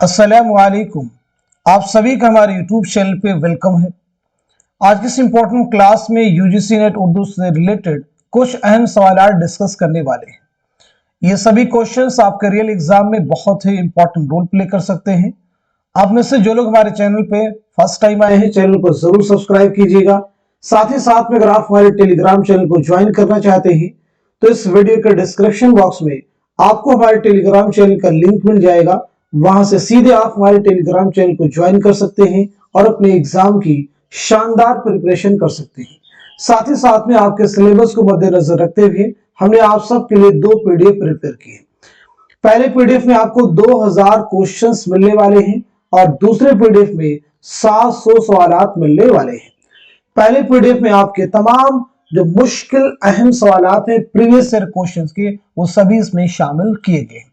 अस्सलामुअलैकुम। आप सभी का हमारे यूट्यूब चैनल पे वेलकम है। आज की इस इम्पोर्टेंट क्लास में यूजीसी नेट उर्दू से रिलेटेड कुछ अहम सवाल डिस्कस करने वाले हैं। ये सभी क्वेश्चंस आपके रियल एग्जाम में बहुत ही इंपॉर्टेंट रोल प्ले कर सकते हैं। आप में से जो लोग हमारे चैनल पे फर्स्ट टाइम आए हैं, चैनल को जरूर सब्सक्राइब कीजिएगा। साथ ही साथ में अगर आप हमारे टेलीग्राम चैनल को ज्वाइन करना चाहते हैं तो इस वीडियो के डिस्क्रिप्शन बॉक्स में आपको हमारे टेलीग्राम चैनल का लिंक मिल जाएगा। वहां से सीधे आप हमारे टेलीग्राम चैनल को ज्वाइन कर सकते हैं और अपने एग्जाम की शानदार प्रिपरेशन कर सकते हैं। साथ ही साथ में आपके सिलेबस को मद्देनजर रखते हुए हमने आप सबके लिए 2 पीडीएफ प्रिपेयर किए। पहले पीडीएफ में आपको 2000 क्वेश्चंस मिलने वाले हैं और दूसरे पीडीएफ में 700 सवालात मिलने वाले हैं। पहले पीडीएफ में आपके तमाम जो मुश्किल अहम सवालात हैं प्रीवियस ईयर क्वेश्चंस के, वो सभी इसमें शामिल किए गए।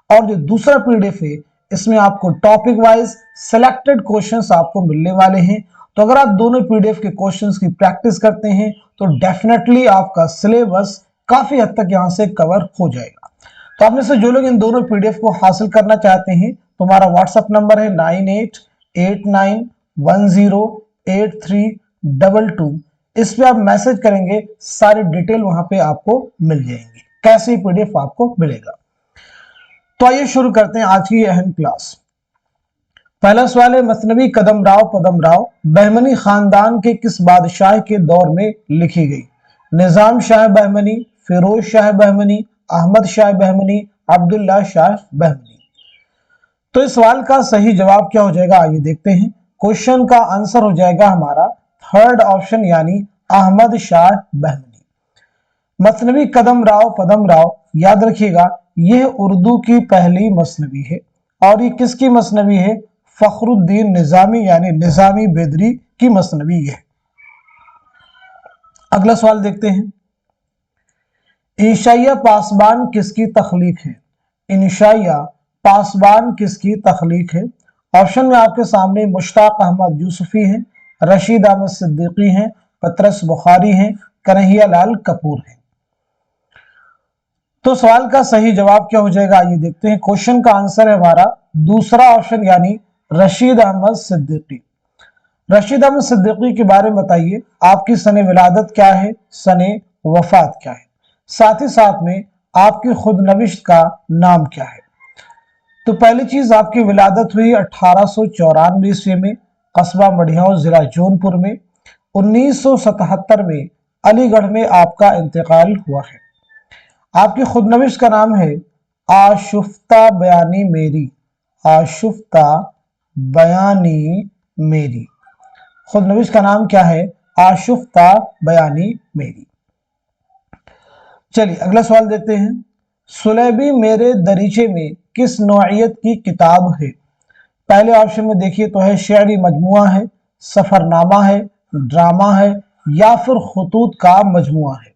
और जो दूसरा पीडीएफ है, इसमें आपको टॉपिक वाइज सिलेक्टेड क्वेश्चंस आपको मिलने वाले हैं। तो अगर आप दोनों पीडीएफ के क्वेश्चंस की प्रैक्टिस करते हैं तो डेफिनेटली आपका सिलेबस काफी हद तक यहां से कवर हो जाएगा। तो आप में से जो लोग इन दोनों पीडीएफ को हासिल करना चाहते हैं तो हमारा व्हाट्सएप नंबर है 9889108322। इस पे आप मैसेज करेंगे, सारी डिटेल वहां पे आपको मिल जाएंगी, कैसे पीडीएफ आपको मिलेगा। तो आइए शुरू करते हैं आज की अहम क्लास। पहला सवाल है, मसनवी कदमराव पदमराव बहमनी खानदान के किस बादशाह के दौर में लिखी गई? निजाम शाह बहमनी, फिरोज शाह बहमनी, अहमद शाह बहमनी, अब्दुल्ला शाह बहमनी। तो इस सवाल का सही जवाब क्या हो जाएगा, आइए देखते हैं। क्वेश्चन का आंसर हो जाएगा हमारा थर्ड ऑप्शन, यानी अहमद शाह बहमनी। मसनवी कदमराव पदमराव, याद रखिएगा, यह उर्दू की पहली मसनवी है और ये किसकी मसनवी है? फखरुद्दीन निजामी यानी निजामी बेदरी की मसनवी है। अगला सवाल देखते हैं, इंशाइया पासबान किसकी तख्लीक है? इंशाइया पासबान किसकी तख्लीक है? ऑप्शन में आपके सामने मुश्ताक अहमद यूसुफी हैं, रशीद अहमद सिद्दीकी हैं, पतरस बुखारी हैं, कन्हैया लाल कपूर हैं। तो सवाल का सही जवाब क्या हो जाएगा, आइए देखते हैं। क्वेश्चन का आंसर है हमारा दूसरा ऑप्शन, यानी रशीद अहमद सिद्दीकी। रशीद अहमद सिद्दीकी के बारे में बताइए, आपकी सने विलादत क्या है, सने वफात क्या है, साथ ही साथ में आपकी खुद नविश्त का नाम क्या है। तो पहली चीज, आपकी विलादत हुई 1894 ईस्वी में कस्बा मढ़ियाओं जिला जौनपुर में। 1977 में अलीगढ़ में आपका इंतकाल हुआ है। आपकी खुदनविश का नाम है आशुफ्ता बयानी मेरी, आशुफ्ता बयानी मेरी। खुदनविश का नाम क्या है? आशुफ्ता बयानी मेरी। चलिए अगला सवाल देखते हैं। सुलेबी मेरे दरीचे में किस नौइयत की किताब है? पहले ऑप्शन में देखिए तो है शेरी मजमुआ है, सफरनामा है, ड्रामा है, या फिर खुतूत का मजमुआ है।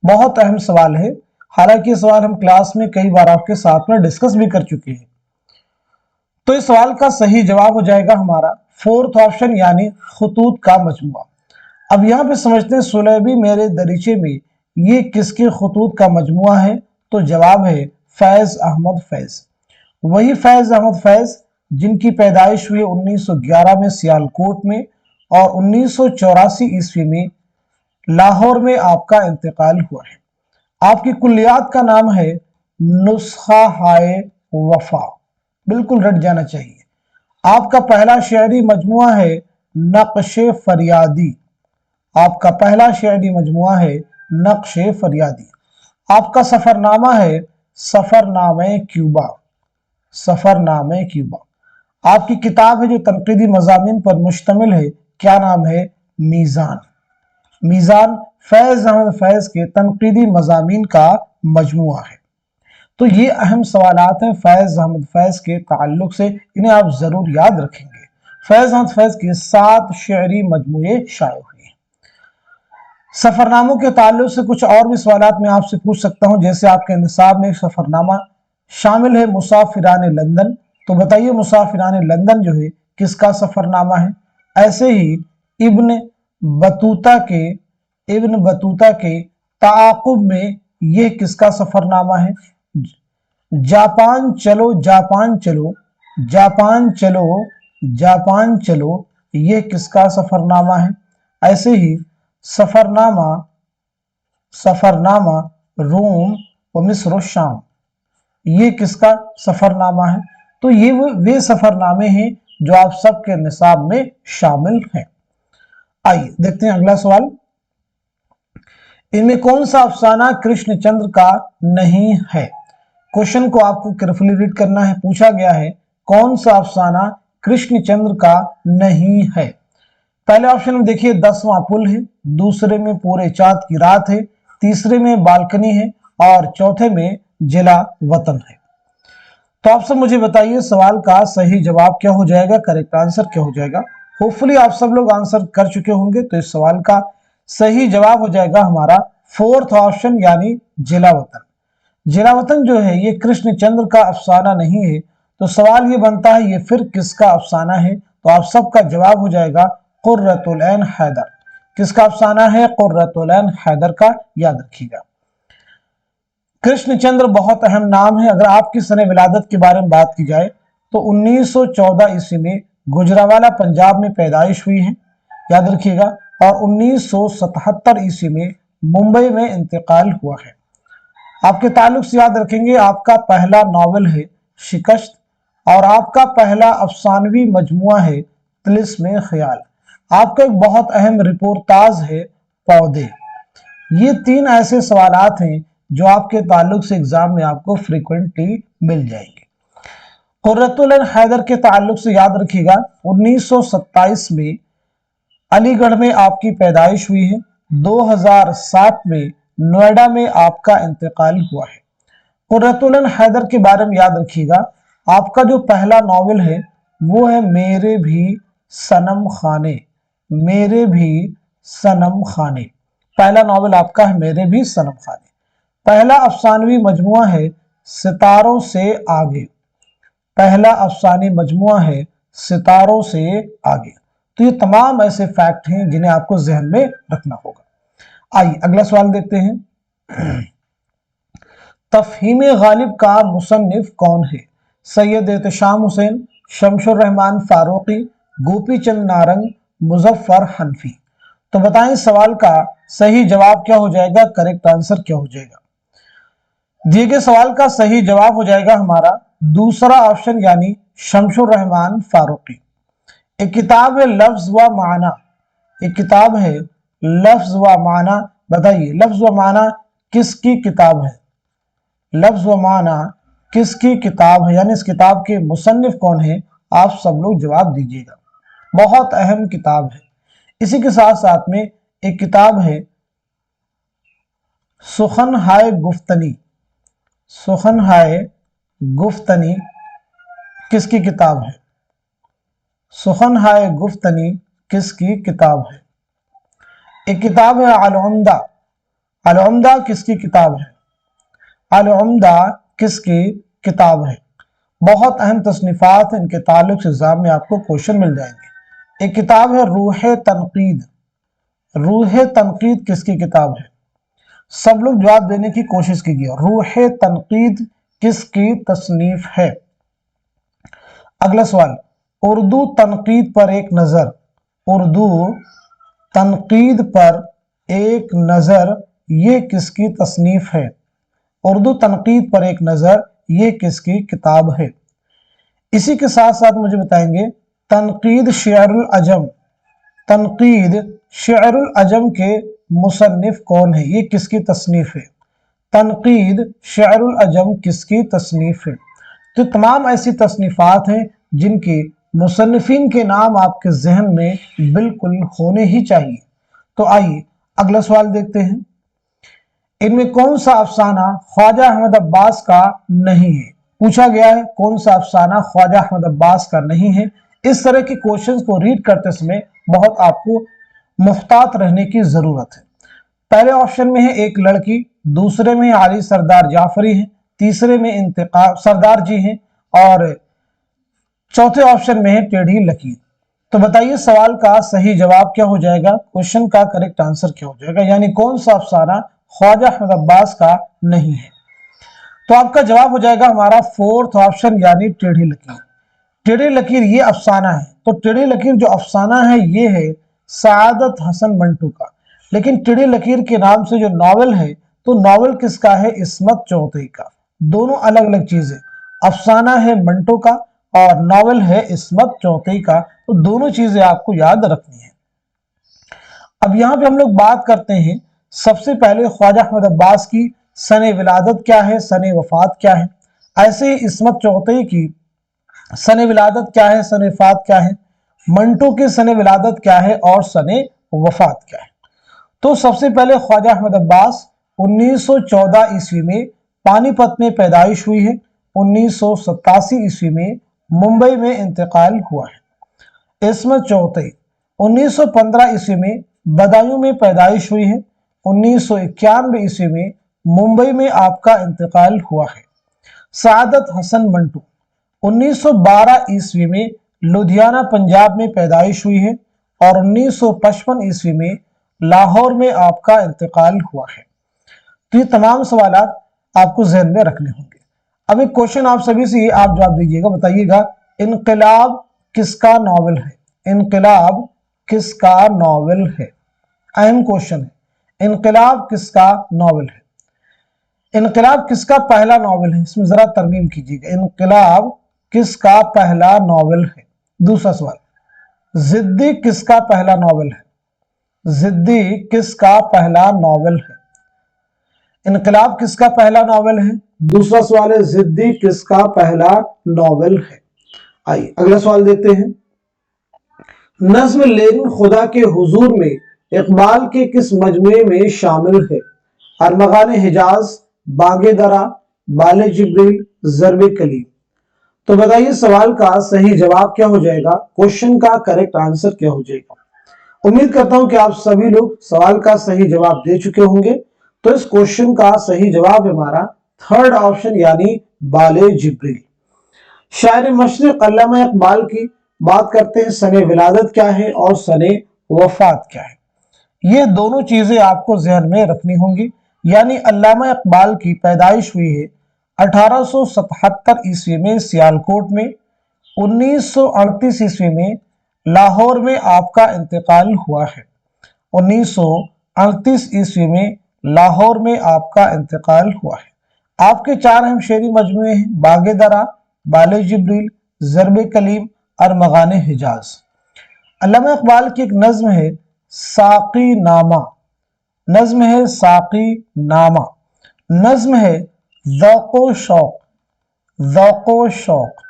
बहुत अहम सवाल है, हालांकि सवाल हम क्लास में कई बार आपके साथ में डिस्कस भी कर चुके हैं। तो इस सवाल का सही जवाब हो जाएगा हमारा फोर्थ ऑप्शन, यानी खुतूत का मजमुआ। अब यहाँ पे समझते हैं, सुलेबी मेरे दरीचे में ये किसके खुतूत का मजमुआ है? तो जवाब है फैज अहमद फैज। वही फैज अहमद फैज जिनकी पैदाइश हुई 1911 में सियालकोट में और 1984 ईस्वी में लाहौर में आपका इंतकाल हुआ है। आपकी कुल्लियात का नाम है नुस्खा हाय वफा, बिल्कुल रट जाना चाहिए। आपका पहला शेरी मजमुआ है नक्शे फरियादी, आपका पहला शेरी मजमुआ है नक्शे फरियादी। आपका सफरनामा है सफरनामे क्यूबा, सफरनामे क्यूबा। आपकी किताब है जो तनकीदी मज़ामीन पर मुश्तमिल है, क्या नाम है? मीज़ान। मीज़ान फैज अहमद फैज के तनकीदी मज़ामीन का मजमुआ है। तो ये अहम सवालात हैं फैज अहमद फैज के ताल्लुक से, इन्हें आप जरूर याद रखेंगे। फैज अहमद फैज के 7 शेरी मजमुए शाये हुए हैं। सफरनामों के ताल्लुक से कुछ और भी सवालात मैं आपसे पूछ सकता हूं, जैसे आपके निसाब में सफरनामा शामिल है मुसाफिरान लंदन, तो बताइए मुसाफिरान लंदन जो है किसका सफरनामा है? ऐसे ही इब्न बतूता के ताक़ुब में यह किसका सफरनामा है? जापान चलो जापान चलो, जापान चलो, ये किसका सफरनामा है। ऐसे ही सफरनामा, सफरनामा रोम व मिस्र शाम, ये किसका सफरनामा है। तो ये वे सफरनामे हैं जो आप सबके निसाब में शामिल हैं। आइए देखते हैं अगला सवाल। इनमें कौन सा अफसाना कृष्णचंद्र का नहीं है। क्वेश्चन को आपको केयरफुली रीड करना है। पूछा गया है कौन सा अफसाना कृष्णचंद्र का नहीं है। पहले ऑप्शन में देखिए 10वां पुल है, दूसरे में पूरे चांद की रात है, तीसरे में बालकनी है और चौथे में जिला वतन है। तो आप सब मुझे बताइए सवाल का सही जवाब क्या हो जाएगा, करेक्ट आंसर क्या हो जाएगा। होपफुली आप सब लोग आंसर कर चुके होंगे। तो इस सवाल का सही जवाब हो जाएगा हमारा फोर्थ ऑप्शन यानी जिला वतन। जिला वतन जो है ये कृष्णचंद्र का अफसाना नहीं है। तो सवाल ये बनता है ये फिर किसका अफसाना है। तो आप सबका जवाब हो जाएगा कुर्रतुल ऐन हैदर। किसका अफसाना है, कुर्रतुल ऐन हैदर का, याद रखिएगा। कृष्णचंद्र बहुत अहम नाम है। अगर आपकी सने विलादत के बारे में बात की जाए तो 1914 ईस्वी में गुजरावाला पंजाब में पैदाइश हुई है, याद रखिएगा। और 1977 ईस्वी में मुंबई में इंतकाल हुआ है। आपके ताल्लुक से याद रखेंगे आपका पहला नॉवेल है शिकस्त और आपका पहला अफसानवी मजमुआ है तिलिस्मे ख्याल। आपका एक बहुत अहम रिपोर्टाज है पौधे। ये 3 ऐसे सवालात हैं जो आपके ताल्लुक से एग्जाम में आपको फ्रीक्वेंटली मिल जाएंगे। कुर्रतुल ऐन हैदर के ताल्लुक से याद रखिएगा 1927 में अलीगढ़ में आपकी पैदाइश हुई है। 2007 में नोएडा में आपका इंतकाल हुआ है। कुर्रतुल ऐन हैदर के बारे में याद रखिएगा आपका जो पहला नॉवेल है वो है मेरे भी सनम खाने, मेरे भी सनम खाने। पहला नॉवेल आपका है मेरे भी सनम खाने। पहला अफसानवी मजमुआ है सितारों से आगे, पहला अफसानी मजमुआ है सितारों से आगे। तो ये तमाम ऐसे फैक्ट हैं जिन्हें आपको जहन में रखना होगा। आइए अगला सवाल देखते हैं। तफहीम गालिब का मुसन्निफ कौन है। सैयद एहतशाम हुसैन, शमशुर रहमान फारूकी, गोपी चंद नारंग, मुजफ्फर हनफी। तो बताएं सवाल का सही जवाब क्या हो जाएगा, करेक्ट आंसर क्या हो जाएगा। दिए गए सवाल का सही जवाब हो जाएगा हमारा दूसरा ऑप्शन यानी शमशुर रहमान फारूकी। एक किताब है लफ्ज व माना, एक किताब है लफ्ज व माना। बताइए लफ्ज व माना किसकी किताब है, लफ्ज व माना किसकी किताब है, यानी इस किताब के मुसन्निफ कौन है। आप सब लोग जवाब दीजिएगा। बहुत अहम किताब है। इसी के साथ साथ में एक किताब है सुखन हाय गुफ्तनी, सुखन हाय गुफ्तनी किसकी किताब है, सुखन हाय गुफ्तनी किसकी किताब है। एक किताब है अल-उम्दा, अल-उम्दा किसकी किताब है, अल-उम्दा किसकी किताब है। बहुत अहम तसनीफात हैं, इनके ताल्लुक से एग्जाम में आपको क्वेश्चन मिल जाएंगे। एक किताब है रूह तनकीद, रूह तनकीद किसकी किताब है। सब लोग जवाब देने की कोशिश कीजिए, रूह तनकीद किसकी तसनीफ है। अगला सवाल, उर्दू तनकीद पर एक नजर, उर्दू तनकीद पर एक नजर ये किसकी तसनीफ है। उर्दू तनकीद पर एक नजर ये किसकी किताब है। इसी के साथ साथ मुझे बताएंगे तनकीद शेरुल अजम, तनकीद शेरुल अजम के मुसन्निफ कौन है, ये किसकी तसनीफ है। तनकीद शेरुल अजम किसकी तसनीफ है। तो तमाम ऐसी तसनीफात हैं जिनके मुसन्निफिन के नाम आपके जहन में बिल्कुल होने ही चाहिए। तो आइए अगला सवाल देखते हैं। इनमें कौन सा अफसाना ख्वाजा अहमद अब्बास का नहीं है। पूछा गया है कौन सा अफसाना ख्वाजा अहमद अब्बास का नहीं है। इस तरह के क्वेश्चंस को रीड करते समय बहुत आपको मुख्तात रहने की जरूरत है। पहले ऑप्शन में है एक लड़की, दूसरे में आली सरदार जाफरी है, तीसरे में इंतकाम सरदार जी हैं और चौथे ऑप्शन में है टेढ़ी लकीर। तो बताइए सवाल का सही जवाब क्या हो जाएगा, क्वेश्चन का करेक्ट आंसर क्या हो जाएगा, यानी कौन सा अफसाना ख्वाजा अहमद अब्बास का नहीं है। तो आपका जवाब हो जाएगा हमारा फोर्थ ऑप्शन यानी टेढ़ी लकीर। टेढ़ी लकीर ये अफसाना है, तो टेढ़ी लकीर जो अफसाना है ये है सआदत हसन मंटू का। लेकिन टेढ़ी लकीर के नाम से जो नॉवेल है, तो नॉवेल किसका है? इस्मत चौधरी का। दोनों अलग अलग चीजें, अफसाना है मंटू का और नॉवेल है इस्मत चौधरी का, तो दोनों चीजें आपको याद रखनी है। अब यहाँ पे हम लोग बात करते हैं सबसे पहले ख्वाजा अहमद अब्बास की सने विलादत क्या है, सने वफात क्या है। ऐसे ही इस्मत चौधरी की सने विलादत क्या है, सने वफात क्या है, मंटू की सने विलादत क्या है और सने वफात क्या है। तो सबसे पहले ख्वाजा अहमद अब्बास 1914 ईस्वी में पानीपत में पैदाइश हुई है। 1987 ईस्वी में मुंबई में इंतकाल हुआ है। इस्मत चौधरी 1915 ईस्वी में बदायूं में पैदाइश हुई है। 1991 ईस्वी में मुंबई में आपका इंतकाल हुआ है। सआदत हसन मंटू 1912 ईस्वी में लुधियाना पंजाब में पैदाइश हुई है और 1955 ईस्वी में लाहौर में आपका इंतकाल हुआ है। तो ये तमाम सवाल आपको ज़हन में रखने होंगे। अब एक क्वेश्चन आप सभी से आप जवाब दीजिएगा, बताइएगा इनकलाब किसका नॉवेल है? इनकलाब किसका नॉवेल है? अहम क्वेश्चन है, इनकलाब किसका नॉवेल है? इनकलाब किसका पहला नॉवेल है? इसमें जरा तरमीम कीजिएगा, इनकलाब किसका पहला नॉवेल है? दूसरा सवाल, जिद्दी किसका पहला नॉवेल है? जिद्दी किसका पहला नॉवेल है? इनकलाब किसका पहला नॉवेल है? दूसरा सवाल है, जिद्दी किसका पहला नॉवेल है? आइए अगला सवाल देखते हैं। नज्म लेरिन खुदा के हुजूर में इकबाल के किस मजमुए में शामिल है? अरमगान हिजाज, बागे दरा, बाले जिब्रील, ज़र्बे कलीम। तो बताइए सवाल का सही जवाब क्या हो जाएगा? क्वेश्चन का करेक्ट आंसर क्या हो जाएगा? उम्मीद करता हूं कि आप सभी लोग सवाल का सही जवाब दे चुके होंगे। तो इस क्वेश्चन का सही जवाब हमारा थर्ड ऑप्शन यानी बाले जिब्रील। शायर मशरिक अल्लामा इकबाल की बात करते हैं, सने विलादत क्या है और सने वफात क्या है? ये दोनों चीजें आपको जहन में रखनी होंगी। यानी अल्लामा इकबाल की पैदाइश हुई है 1877 ईस्वी में सियालकोट में। 1938 ईस्वी में लाहौर में आपका इंतकाल हुआ है। 1938 ईस्वी में लाहौर में आपका इंतकाल हुआ है। आपके चार अहम शेरी मजमुए हैं, बागे दरा, बाले जिब्रील, ज़र्बे कलीम और मगाने हिजाज। अल्लामा इकबाल की एक नज्म है साकी नामा, नज्म है साकी नामा, नज्म है ज़ौक़ो शौक़, ज़ौक़ो शौक़।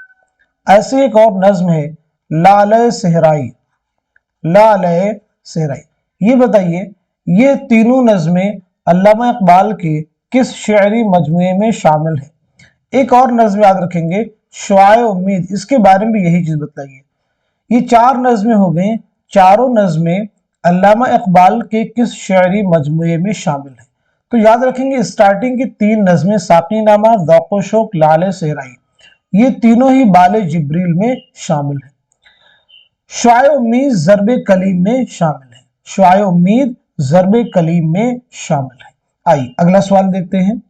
ऐसे एक और नज्म है लाले सहराई, लाले सहराई। ये बताइए ये तीनों नज़में अल्लामा इकबाल के किस शेरी मजमुए में शामिल है? एक और नज्म याद रखेंगे शुआए उम्मीद, इसके बारे में भी यही चीज बताइए। ये चार नज़में हो गई, चारों नज़में अल्लामा इकबाल के किस शेरी मजमुए में शामिल है? तो याद रखेंगे स्टार्टिंग की तीन नज़में साकी नामा, ज़ौक़ो शौक़, लाले सहराई, ये तीनों ही बाले जिब्रील में शामिल है। शुआए उम्मीद ज़र्बे कलीम में शामिल है, शुआए उम्मीद ज़र्बे कलीम में शामिल है। आइए अगला सवाल देखते हैं।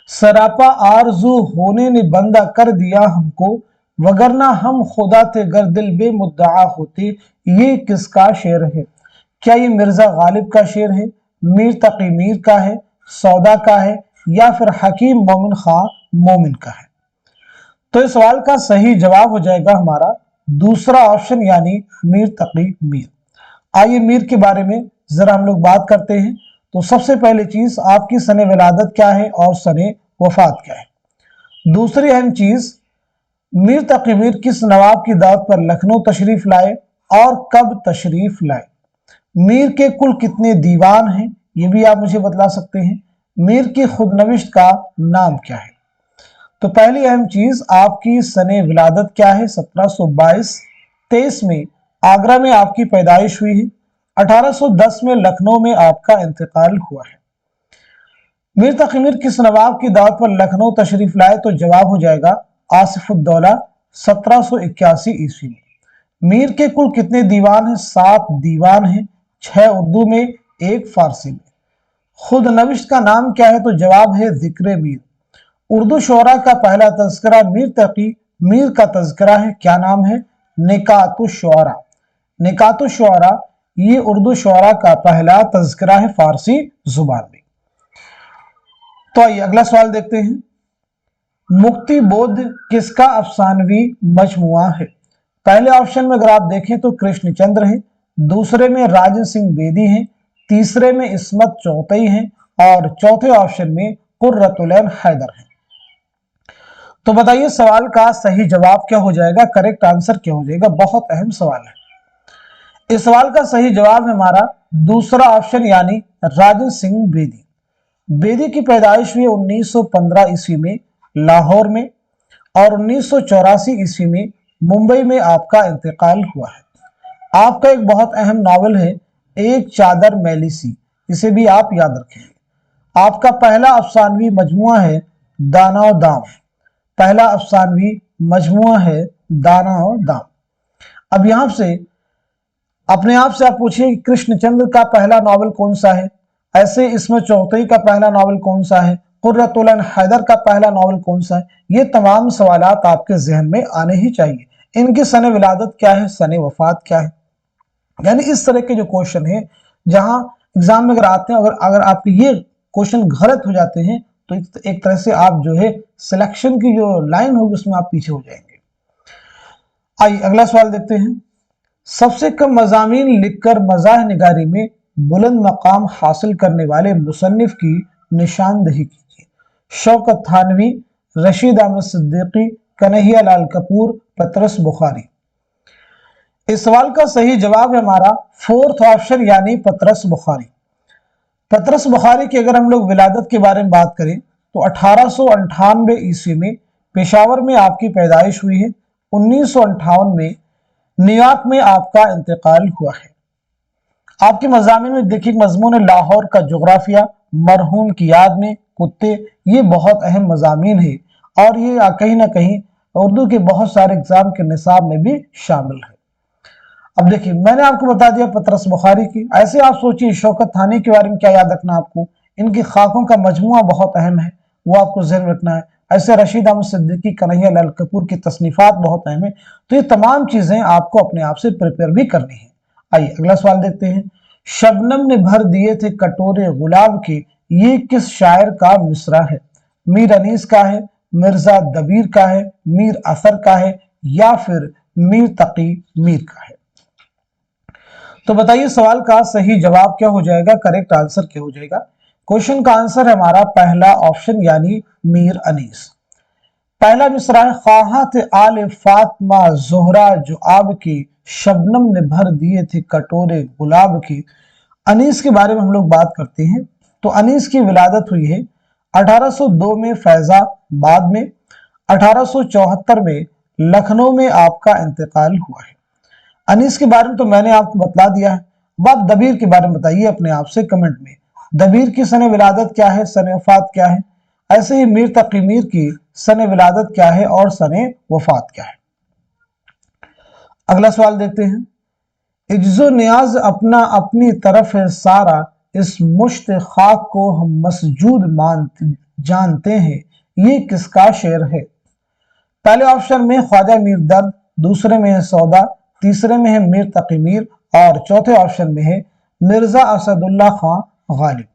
सरापा आरज़ू होने ने बंदा कर दिया हमको, वगरना हम खुदा थे गर दिल बेमुद्दआ होते। ये किसका शेर है? क्या ये मिर्जा गालिब का शेर है, मीर तकी मीर का है, सौदा का है या फिर हकीम मोमिन खां मोमिन का है? तो इस सवाल का सही जवाब हो जाएगा हमारा दूसरा ऑप्शन यानी मीर तकी मीर। आइए मीर के बारे में जरा हम लोग बात करते हैं। तो सबसे पहली चीज आपकी सने विलादत क्या है और सने वफात क्या है? दूसरी अहम चीज मीर तकी मीर किस नवाब की दावत पर लखनऊ तशरीफ लाए और कब तशरीफ लाए? मीर के कुल कितने दीवान हैं ये भी आप मुझे बतला सकते हैं। मीर की खुदनविश्त का नाम क्या है? तो पहली अहम चीज आपकी सने विलादत क्या है? 1722। 23 में आगरा में आपकी पैदाइश हुई है। 1810 में लखनऊ में आपका इंतकाल हुआ है। मीर तकी मीर किस नवाब की दावत पर लखनऊ तशरीफ लाए? तो जवाब हो जाएगा आसिफुद्दौला 1781 ईस्वी में। मीर के कुल कितने दीवान हैं? 7 दीवान हैं, 6 उर्दू में, 1 फारसी में। खुद नविश्त का नाम क्या है? तो जवाब है जिक्र मीर। उर्दू शोरा का पहला तस्करा मीर तकी मीर का तज़किरा है, क्या नाम है? निकातुश्शुअरा। निकातुश्शुअरा ये उर्दू शुअरा का पहला तज़किरा है फारसी जुबान में। तो आइए अगला सवाल देखते हैं। मुक्ति बोध किसका अफसानवी मजमुआ है? पहले ऑप्शन में अगर आप देखें तो कृष्णचंद्र है, दूसरे में राजन सिंह बेदी हैं, तीसरे में इस्मत चौथई हैं और चौथे ऑप्शन में कुर्रतुल ऐन हैदर है। तो बताइए सवाल का सही जवाब क्या हो जाएगा, करेक्ट आंसर क्या हो जाएगा? बहुत अहम सवाल है। इस सवाल का सही जवाब है हमारा दूसरा ऑप्शन यानी राजन सिंह बेदी। बेदी की पैदाइश हुई 1915 ईस्वी में लाहौर में और 1984 ईस्वी में मुंबई में आपका इंतकाल हुआ है। आपका एक बहुत अहम नावल है एक चादर मैली सी, इसे भी आप याद रखेंगे। आपका पहला अफसानवी मजमुआ है दाना और दाम। पहला अफसानवी मजमुआ है दाना और दाम। अब यहां से अपने आप से आप पूछिए कृष्णचंद्र का पहला नावल कौन सा है, ऐसे इसमें चौथई का पहला नावल कौन सा है, कुर्रतुल ऐन हैदर का पहला नावल कौन सा है। ये तमाम सवालात आपके जहन में आने ही चाहिए। इनकी सने विलादत क्या है, सने वफात क्या है, यानी इस तरह के जो क्वेश्चन है जहां एग्जाम में अगर आते हैं, अगर आपके ये क्वेश्चन गलत हो जाते हैं तो एक तरह से आप जो है सिलेक्शन की जो लाइन होगी उसमें आप पीछे हो जाएंगे। आइए अगला सवाल देखते हैं। सबसे कम मज़ामीन लिखकर मज़ाह निगारी में बुलंद मकाम हासिल करने वाले मुसन्निफ की निशानदही कीजिए। शौकत थानवी, रशीद अहमद सिद्दीकी, कन्हैया लाल कपूर, पतरस बुखारी। इस सवाल का सही जवाब है हमारा फोर्थ ऑप्शन यानी पतरस बुखारी। पतरस बुखारी की अगर हम लोग विलादत के बारे में बात करें तो 1898 ईस्वी में पेशावर में आपकी पैदाइश हुई है। 1958 में न्यूयॉर्क में आपका इंतकाल हुआ है। आपके मज़ामीन में देखिए मजमून है लाहौर का जोग्राफिया, मरहूम की याद में, कुत्ते, ये बहुत अहम मज़ामीन है और ये कहीं ना कहीं उर्दू के बहुत सारे एग्जाम के निसाब में भी शामिल है। अब देखिए मैंने आपको बता दिया पतरस बुखारी की, ऐसे आप सोचिए शौकत थानी के बारे में क्या याद रखना आपको, इनकी खाकों का मजमुआ बहुत अहम है, वो आपको ज़हन रखना है। ऐसे रशीद अहमद सिद्दीकी, कन्हैया लाल कपूर की तसनीफात बहुत अहम है। तो ये तमाम चीज़ें आपको अपने आप से प्रिपेयर भी करनी है। आइए अगला सवाल देखते हैं। शबनम ने भर दिए थे कटोरे गुलाब के, ये किस शायर का मिसरा है? मीर अनीस का है, मिर्जा दबीर का है, मीर असर का है या फिर मीर तकी मीर का है? तो बताइए सवाल का सही जवाब क्या हो जाएगा, करेक्ट आंसर क्या हो जाएगा? क्वेश्चन का आंसर है हमारा पहला ऑप्शन यानी मीर अनीस। पहला मिसरा है ख्वाहात आले फातिमा ज़ोहरा जो आब की, शबनम ने भर दिए थे कटोरे गुलाब की। अनीस के बारे में हम लोग बात करते हैं तो अनीस की विलादत हुई है 1802 में फैजाबाद में, 1874 में लखनऊ में आपका इंतकाल हुआ है। अनीस के बारे में तो मैंने आपको बतला दिया है। अब आप दबीर के बारे में बताइए अपने आप से कमेंट में, दबीर की सने विलादत क्या है, सने वफात क्या है। ऐसे ही मीर तकी मीर की सने विलादत क्या है और सने वफात क्या है। अगला सवाल देखते हैं। इज्जो नियाज अपना अपनी तरफ है सारा, इस मुश्त खाक को हम मसजूद जानते हैं, ये किसका शेर है? पहले ऑप्शन में ख्वाजा मीर दर्द, दूसरे में है सौदा, तीसरे में है मीर तकी मीर और चौथे ऑप्शन में है मिर्जा असदुल्ला खां गालिब।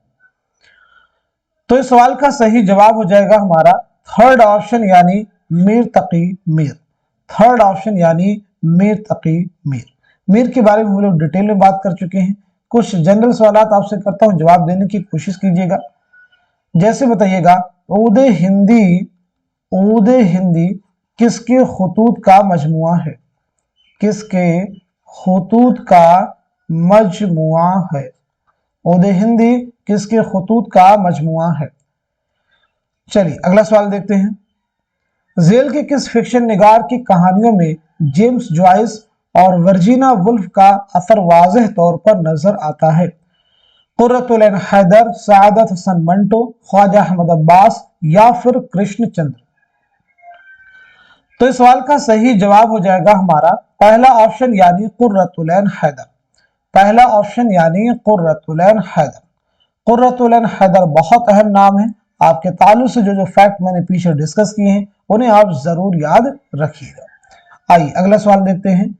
तो इस सवाल का सही जवाब हो जाएगा हमारा थर्ड ऑप्शन यानी मीर तकी मीर। थर्ड ऑप्शन यानी मीर तकी मीर। मीर के बारे में हम लोग डिटेल में बात कर चुके हैं। कुछ जनरल सवालात आपसे करता हूं, जवाब देने की कोशिश कीजिएगा। जैसे बताइएगा ऊद हिंदी किसके खुतूत का मजमुआ है? किसके खुतूत का मजमुआ है? ऊद हिंदी किसके खुतूत का मजमुआ है? चलिए अगला सवाल देखते हैं। जेल के किस फिक्शन निगार की कहानियों में जेम्स जॉयस और वर्जीना वुल्फ का असर वाज़ेह तौर पर नजर आता है? कुर्रतुल ऐन हैदर, सआदत हसन मंटो, ख्वाजा अहमद अब्बास या फिर कृष्णचंद्र? तो इस सवाल का सही जवाब हो जाएगा हमारा पहला ऑप्शन यानी कुर्रतुल ऐन हैदर। पहला ऑप्शन यानी कुर्रतुल ऐन हैदर। कुर्रतुल ऐन हैदर बहुत अहम नाम है, आपके ताल्लुक से जो जो फैक्ट मैंने पीछे डिस्कस किए हैं उन्हें आप जरूर याद रखिएगा। आइए अगला सवाल देखते हैं।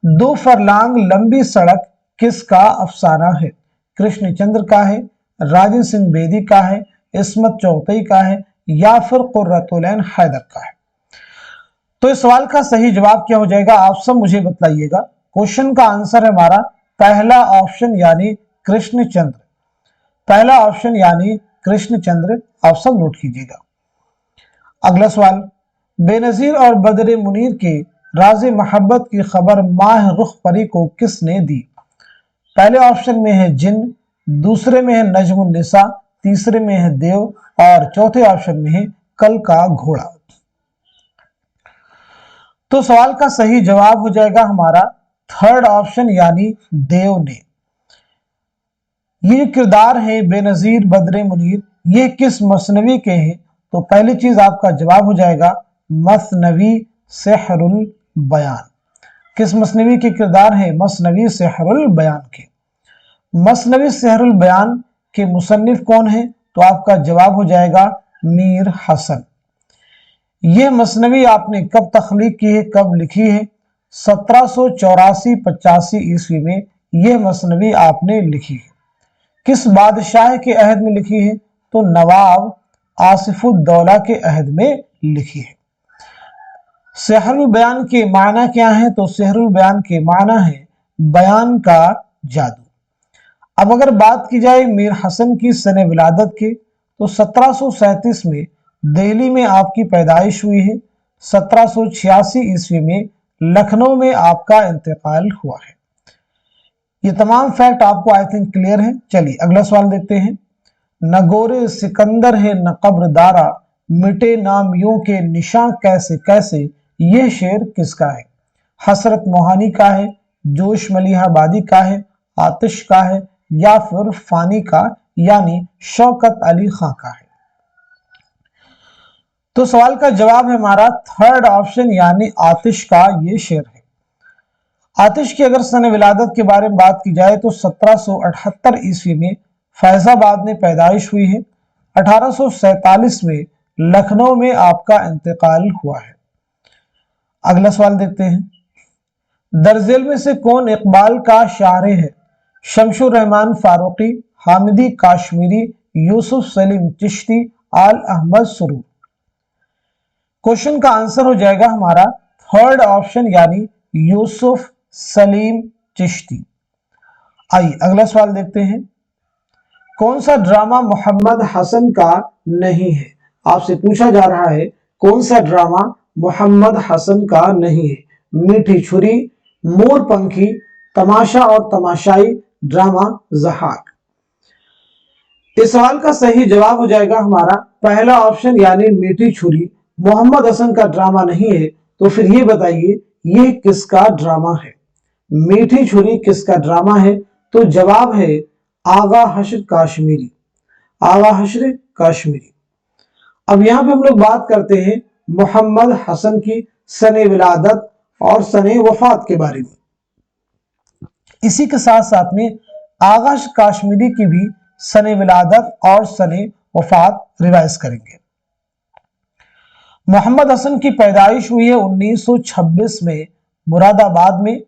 2 फरलांग लंबी सड़क किसका अफसाना है? कृष्णचंद्र का है, राजेंद्र सिंह बेदी का है, इस्मत चौधरी का है, या फिर कुर्रतुलैन हैदर का है? तो इस सवाल का सही जवाब क्या हो जाएगा, आप सब मुझे बताइएगा। क्वेश्चन का आंसर है हमारा पहला ऑप्शन यानी कृष्णचंद्र। पहला ऑप्शन यानी कृष्णचंद्र, आप सब नोट कीजिएगा। अगला सवाल, बेनजीर और बदर मुनीर के राज मोहब्बत की खबर माह रुख परी को किसने दी? पहले ऑप्शन में है जिन, दूसरे में है नजमुन निसा, तीसरे में है देव और चौथे ऑप्शन में है कल का घोड़ा। तो सवाल का सही जवाब हो जाएगा हमारा थर्ड ऑप्शन यानी देव ने। ये किरदार है बेनजीर बदर मुनीर, ये किस मसनवी के हैं? तो पहली चीज आपका जवाब हो जाएगा मसनवी सेहरुल बयान। किस मसनवी के किरदार है? मसनवी सेहरुल बयान के। मसनवी सेहरुल बयान के मुसन्निफ कौन है? तो आपका जवाब हो जाएगा मीर हसन। यह मसनवी आपने कब तख्लीक की है, कब लिखी है? 1784-85 ईस्वी में यह मसनवी आपने लिखी है। किस बादशाह के अहद में लिखी है? तो नवाब आसिफुद्दौला के अहद में लिखी है। सेहरुल बयान के माना क्या है? तो सेहरुल बयान के माना है बयान का जादू। अब अगर बात की जाए मीर हसन की सने विलादत के, तो 1737 में दिल्ली में आपकी पैदाइश हुई है। 1786 ईस्वी में लखनऊ में आपका इंतकाल हुआ है। ये तमाम फैक्ट आपको आई थिंक क्लियर है। चलिए अगला सवाल देखते हैं। न गोरे सिकंदर है न कब्र दारा, मिटे नाम यूं के निशान कैसे कैसे, यह शेर किसका है? हसरत मोहानी का है, जोश मलिहाबादी का है, आतिश का है, या फिर फानी का यानी शौकत अली खां का है? तो सवाल का जवाब है हमारा थर्ड ऑप्शन यानी आतिश का ये शेर है। आतिश की अगर सने विलादत के बारे में बात की जाए तो 1778 ईस्वी में फैजाबाद में पैदाइश हुई है। 1847 में लखनऊ में आपका इंतकाल हुआ है। अगला सवाल देखते हैं। दरजेल में से कौन इकबाल का शायर है? शमशुर रहमान फारूकी, हामिदी काश्मीरी, यूसुफ सलीम चिश्ती, आल अहमद सुरूर? क्वेश्चन का आंसर हो जाएगा हमारा थर्ड ऑप्शन यानी यूसुफ सलीम चिश्ती। आइए अगला सवाल देखते हैं। कौन सा ड्रामा मोहम्मद हसन का नहीं है? आपसे पूछा जा रहा है कौन सा ड्रामा मोहम्मद हसन का नहीं है? मीठी छुरी, मोर पंखी, तमाशा और तमाशाई, ड्रामा ज़हाक? इस सवाल का सही जवाब हो जाएगा हमारा पहला ऑप्शन यानी मीठी छुरी मोहम्मद हसन का ड्रामा नहीं है। तो फिर ये बताइए ये किसका ड्रामा है? मीठी छुरी किसका ड्रामा है? तो जवाब है आगा हश्र काश्मीरी। आगा हश्र काश्मीरी। अब यहां पे हम लोग बात करते हैं मोहम्मद हसन की सने विलादत और सने वफात के बारे में। इसी के साथ साथ में आगा काश्मीरी की भी सने विलादत और सने वफात रिवाइज करेंगे। मोहम्मद हसन की पैदाइश हुई है 1926 में मुरादाबाद में।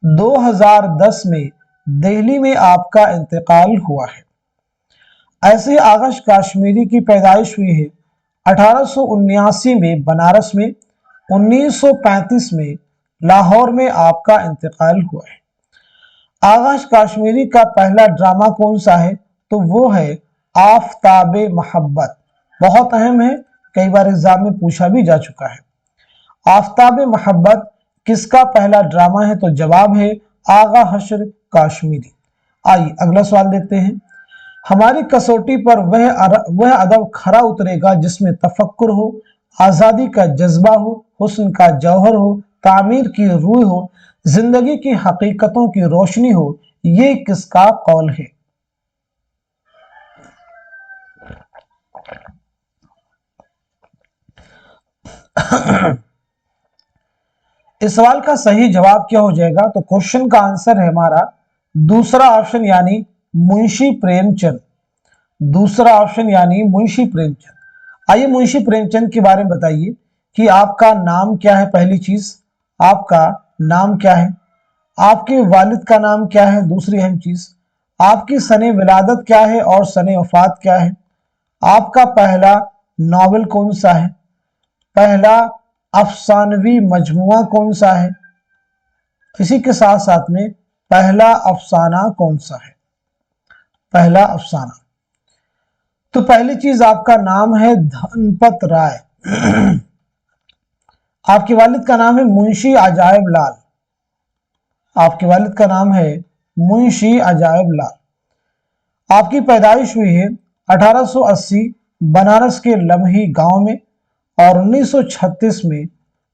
2010 में दिल्ली में आपका इंतकाल हुआ है। ऐसे ही आगश काश्मीरी की पैदाइश हुई है 1879 में बनारस में। 1935 में लाहौर में आपका इंतकाल हुआ है। आगश काश्मीरी का पहला ड्रामा कौन सा है? तो वो है आफताबे मोहब्बत। बहुत अहम है, कई बार एग्जाम में पूछा भी जा चुका है। आफताबे मोहब्बत किसका पहला ड्रामा है? तो जवाब है आगा हश्र काश्मीरी। आइए अगला सवाल देखते हैं। हमारी कसौटी पर वह अदब खरा उतरेगा जिसमें तफक्कुर हो, आज़ादी का जज्बा हो, हुस्न का जौहर हो, तामीर की रूह हो, जिंदगी की हकीकतों की रोशनी हो, ये किसका कौल है? इस सवाल का सही जवाब क्या हो जाएगा? तो क्वेश्चन का आंसर है हमारा दूसरा ऑप्शन यानी मुंशी प्रेमचंद। दूसरा ऑप्शन यानी मुंशी प्रेमचंद। आइए मुंशी प्रेमचंद के बारे में बताइए कि आपका नाम क्या है। पहली चीज, आपका नाम क्या है। आपके वालिद का नाम क्या है। दूसरी अहम चीज, आपकी सने विलादत क्या है और सने वफात क्या है। आपका पहला नॉवेल कौन सा है। पहला अफसानवी मजमुआ कौन सा है। इसी के साथ साथ में पहला अफसाना कौन सा है। पहला अफसाना। तो पहली चीज, आपका नाम है धनपत राय। आपके वालिद का नाम है मुंशी अजायब लाल। आपके वालिद का नाम है मुंशी अजायब लाल। आपकी पैदाइश हुई है 1880 बनारस के लम्ही गांव में और 1936 में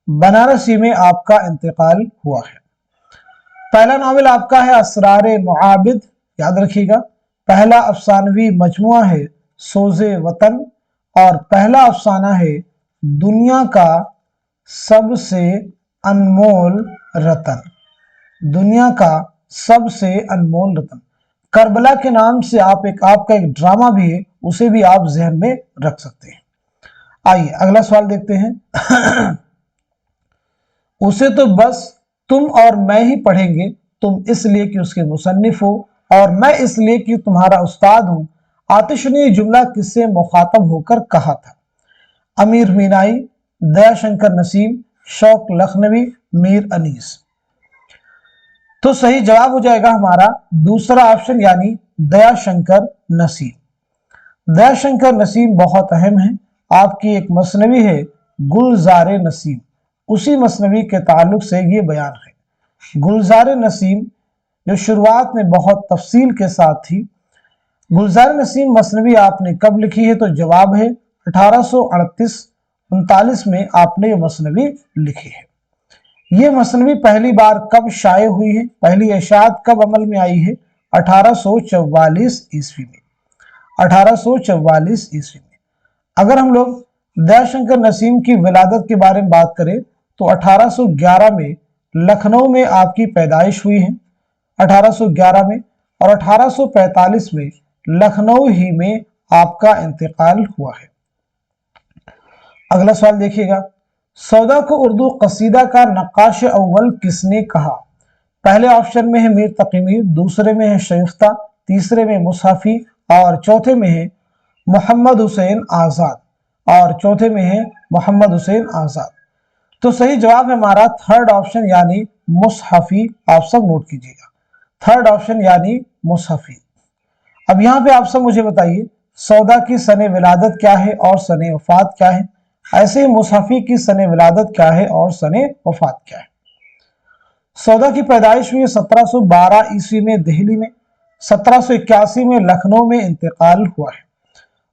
बनारसी में आपका इंतकाल हुआ है। पहला नावल आपका है असरारे मुआबिद, याद रखिएगा। पहला अफसानवी मजमुआ है सोजे वतन और पहला अफसाना है दुनिया का सबसे अनमोल रतन। दुनिया का सबसे अनमोल रतन। करबला के नाम से आपका एक ड्रामा भी है, उसे भी आप जहन में रख सकते हैं। आइए अगला सवाल देखते हैं। उसे तो बस तुम और मैं ही पढ़ेंगे, तुम इसलिए कि उसके मुसन्निफ हो और मैं इसलिए कि तुम्हारा उस्ताद हूं। आतिश ने जुमला किससे मुखातब होकर कहा था। अमीर मीनाई, दयाशंकर नसीम, शौक लखनवी, मीर अनीस। तो सही जवाब हो जाएगा हमारा दूसरा ऑप्शन यानी दयाशंकर नसीम। दयाशंकर नसीम बहुत अहम है। आपकी एक मसनवी है गुलजारे नसीम, उसी मसनवी के ताल्लुक से ये बयान है। गुलजारे नसीम जो शुरुआत में बहुत तफसील के साथ थी। गुलजार नसीम मसनवी आपने कब लिखी है, तो जवाब है 1838-39 में आपने ये मसनवी लिखी है। ये मसनवी पहली बार कब शाये हुई है, पहली इशाअत कब अमल में आई है, 1844 ईस्वी में। 1844 ईस्वी में। अगर हम लोग दयाशंकर नसीम की विलादत के बारे में बात करें तो 1811 में लखनऊ में आपकी पैदाइश हुई है, 1811 में, और 1845 में लखनऊ ही में आपका इंतकाल हुआ है। अगला सवाल देखिएगा। सौदा को उर्दू कसीदा का नक्काश अव्वल किसने कहा। पहले ऑप्शन में है मीर तकीमीर, दूसरे में है शरीफ्ता, तीसरे में मुसहफी और चौथे में है मोहम्मद हुसैन आजाद तो सही जवाब है हमारा थर्ड ऑप्शन यानी मुसहफी। आप सब नोट कीजिएगा, थर्ड ऑप्शन यानी मुसहफी। अब यहाँ पे आप सब मुझे बताइए सौदा की सने विलादत क्या है और सने वफात क्या है। ऐसे ही मुसहफी की सने विलादत क्या है और सने वफात क्या है। सौदा की पैदाइश हुई 1712 ईस्वी में दिल्ली में, 1781 में लखनऊ में इंतकाल हुआ है।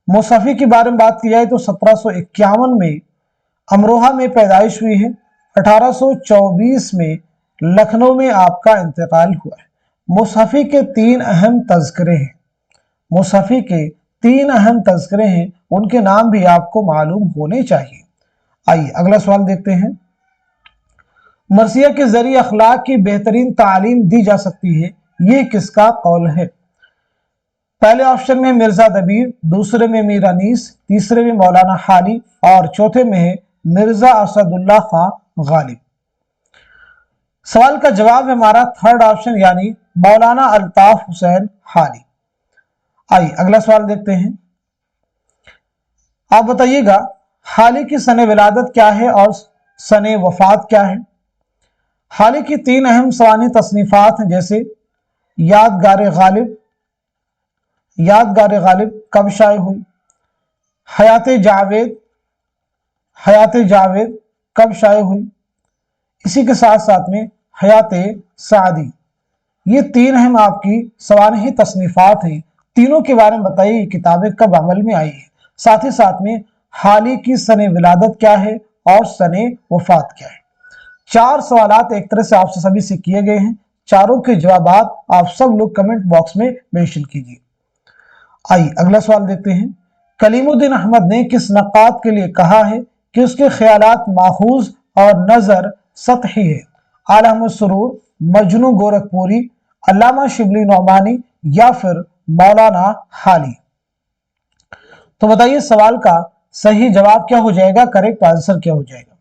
मुसहफी के बारे में बात की जाए तो 1751 में अमरोहा में पैदाइश हुई है, 1824 में लखनऊ में आपका इंतकाल हुआ है। मुसहफी के तीन अहम तज़किरे हैं, मुसहफी के तीन अहम तज़किरे हैं, उनके नाम भी आपको मालूम होने चाहिए। आइए अगला सवाल देखते हैं। मरसिया के जरिए अखलाक की बेहतरीन तालीम दी जा सकती है, ये किसका कौल है। पहले ऑप्शन में मिर्जा दबीर, दूसरे में मीर अनीस, तीसरे में मौलाना हाली और चौथे में है मिर्जा असदुल्ला खां गालिब। सवाल का जवाब है हमारा थर्ड ऑप्शन यानी मौलाना अल्ताफ हुसैन हाली। आइए अगला सवाल देखते हैं। आप बताइएगा हाली की सने विलादत क्या है और सने वफात क्या है। हाली की तीन अहम सवानी तसनीफात हैं, जैसे यादगार गालिब कब शाये हुई, हयात जावेद कब शाये हुई, इसी के साथ साथ में हयात सादी। ये तीन अहम आपकी सवानी तसनीफात हैं, तीनों के बारे में बताइए किताबें कब अमल में आई है। साथ ही साथ में हाली की सने विलादत क्या है और सने वफात क्या है। चार सवालात एक तरह से आपसे सभी से किए गए हैं, चारों के जवाब आप सब लोग कमेंट बॉक्स में मेंशन कीजिए। आइए अगला सवाल देखते हैं। कलीमुद्दीन अहमद ने किस नक़ाद के लिए कहा है कि उसके ख्यालात माखूज और नजर सतही है। आला अहमद सुरूर, मजनू गोरखपुरी, अल्लामा शिबली नौमानी या फिर मौलाना हाली। तो बताइए सवाल का सही जवाब क्या हो जाएगा, करेक्ट आंसर क्या हो जाएगा?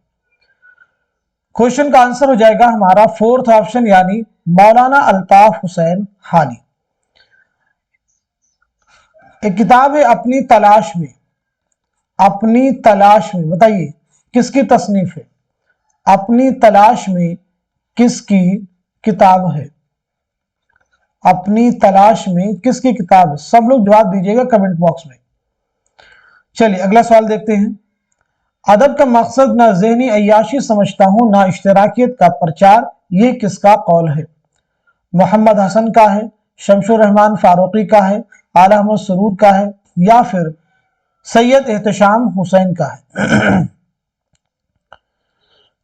क्वेश्चन का आंसर हो जाएगा हमारा फोर्थ ऑप्शन यानी मौलाना अल्ताफ हुसैन हाली। एक किताब है अपनी तलाश में, अपनी तलाश में, बताइए किसकी तसनीफ है? अपनी तलाश में किसकी किताब है? अपनी तलाश में किसकी किताब है? सब लोग जवाब दीजिएगा कमेंट बॉक्स में। चलिए अगला सवाल देखते हैं। अदब का मकसद ना ज़हनी अय्याशी समझता हूं ना इश्तराकियत का प्रचार, ये किसका कौल है? मोहम्मद हसन का है, शमशुर रहमान फारूकी का है, आला अहमद सुरूर का है, या फिर सैयद एहतशाम हुसैन का है?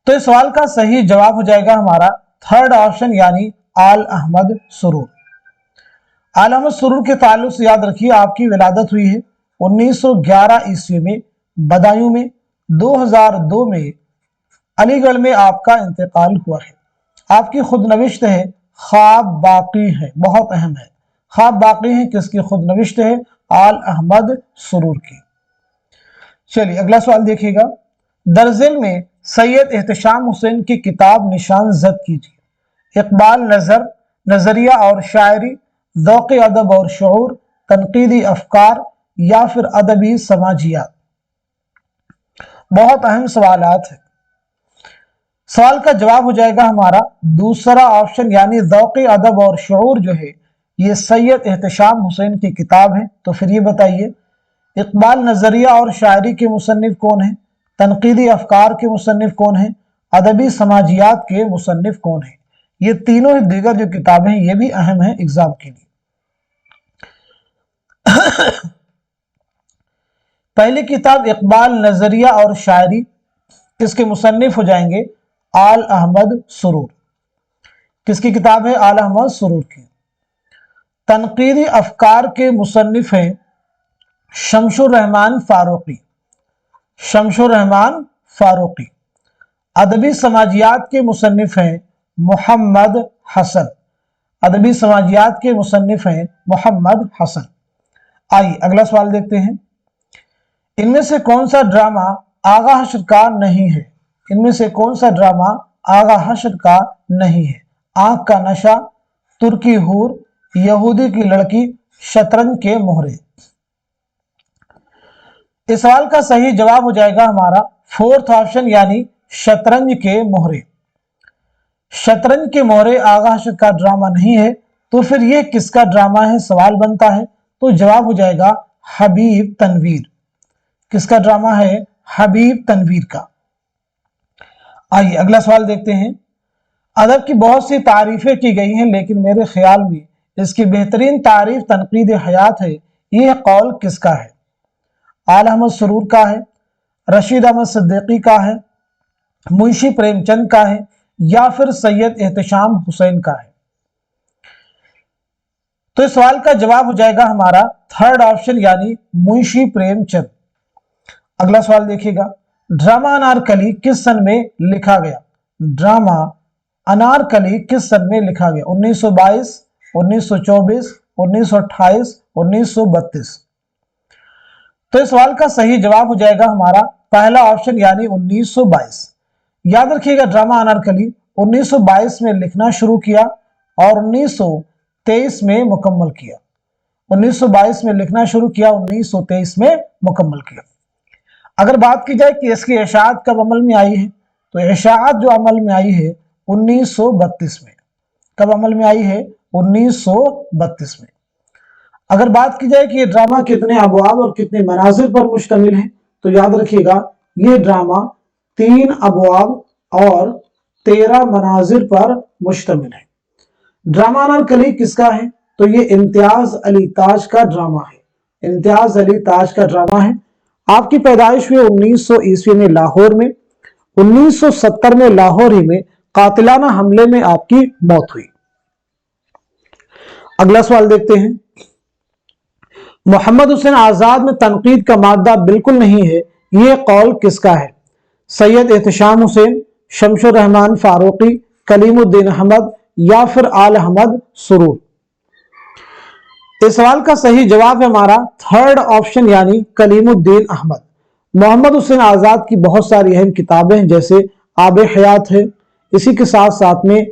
तो इस सवाल का सही जवाब हो जाएगा हमारा थर्ड ऑप्शन यानी आल अहमद सुरूर। आल अहमद सुरूर के ताल्लुक से याद रखिए आपकी विलादत हुई है 1911 ईस्वी में बदायूं में, 2002 में अलीगढ़ में आपका इंतकाल हुआ है। आपकी खुद नविश्त है ख्वाब बाकी है, बहुत अहम है, ख्वाब बाकी है किसकी खुद नविश्त है? आल अहमद सुरूर की। चलिए अगला सवाल देखिएगा। दरजेल में सैयद एहतशाम हुसैन की किताब निशान जद कीजिए। इकबाल नजर, नजरिया और शायरी, ज़ौक़ अदब और शऊर, तनकीदी अफकार, या फिर अदबी समाजियात। बहुत अहम सवालात है। सवाल का जवाब हो जाएगा हमारा दूसरा ऑप्शन यानी ज़ौक़ अदब और शऊर जो है ये सैयद एहतशाम हुसैन की किताब है। तो फिर ये बताइए इकबाल नजरिया और शायरी के मुसन्निफ कौन है? तनकीदी अफकार के मुसन्निफ कौन है? अदबी समाजियात के मुसन्निफ कौन है? ये तीनों ही दीगर जो किताबें हैं ये भी अहम है एग्जाम के लिए। पहली किताब इकबाल नजरिया और शायरी, इसके मुसन्निफ हो जाएंगे आल अहमद सुरूर। किसकी किताब है? आल अहमद सुरूर की। तनकीदी अफकार के मुसन्निफ हैं शमशुर रहमान फारूकी, शमशुर रहमान फारूकी। अदबी समाजियात के मुसन्निफ हैं मोहम्मद हसन, अदबी समाजियात के मुसन्निफ हैं मोहम्मद हसन। आइए अगला सवाल देखते हैं। इनमें से कौन सा ड्रामा आगा हश्र का नहीं है? इनमें से कौन सा ड्रामा आगा हश्र का नहीं है? आंख का नशा, तुर्की हूर, यहूदी की लड़की, शतरंज के मोहरे। इस सवाल का सही जवाब हो जाएगा हमारा फोर्थ ऑप्शन यानी शतरंज के मोहरे। शतरंज के मोहरे आगा हश्र का ड्रामा नहीं है। तो फिर ये किसका ड्रामा है सवाल बनता है। तो जवाब हो जाएगा हबीब तनवीर। किसका ड्रामा है? हबीब तनवीर का। आइए अगला सवाल देखते हैं। अदब की बहुत सी तारीफें की गई हैं लेकिन मेरे ख्याल में इसकी बेहतरीन तारीफ तनकीद हयात है, यह कौल किसका है? आल अहमद सुरूर का है, रशीद अहमद सिद्दीकी का है, मुंशी प्रेमचंद का है, या फिर सैयद एहतशाम हुसैन का है? तो इस सवाल का जवाब हो जाएगा हमारा थर्ड ऑप्शन यानी मुंशी प्रेमचंद। अगला सवाल देखिएगा। ड्रामा अनारकली किस सन में लिखा गया? ड्रामा अनारकली किस सन में लिखा गया? 1922, 1924, 1928, 1932। तो इस सवाल का सही जवाब हो जाएगा हमारा पहला ऑप्शन यानी 1922। याद रखिएगा ड्रामा अनारकली 1922 में लिखना शुरू किया और 1923 में मुकम्मल किया। 1922 में लिखना शुरू किया, 1923 में मुकम्मल किया। अगर बात की जाए कि इसकी इशाअत कब अमल में आई है, तो इशाअत जो अमल में आई है 1932 में। कब अमल में आई है? 1932 में। अगर बात की जाए कि ये ड्रामा कितने अबवाब और कितने मनाजिर पर मुश्तमिल है, तो याद रखिएगा ये ड्रामा 3 अबवाब और 13 मनाजिर पर मुश्तमिल है। ड्रामा अनारकली किसका है? तो ये इम्तियाज अली ताज का ड्रामा है। इम्तियाज अली ताज का ड्रामा है। आपकी पैदाइश हुई 1900 ईस्वी में लाहौर में। 1970 में लाहौर ही में कातिलाना हमले में आपकी मौत हुई। अगला सवाल देखते हैं। मोहम्मद हुसैन आजाद में तनकीद का मादा बिल्कुल नहीं है, यह कौल किसका है? सैयद एहतशाम हुसैन, शमशुर रहमान फारूकी, कलीमुद्दीन अहमद, या फिर आल अहमद सुरूर? इस सवाल का सही जवाब है हमारा थर्ड ऑप्शन यानी कलीमुद्दीन अहमद। मोहम्मद हुसैन आजाद की बहुत सारी अहम किताबें हैं, जैसे आब हयात है, इसी के साथ साथ में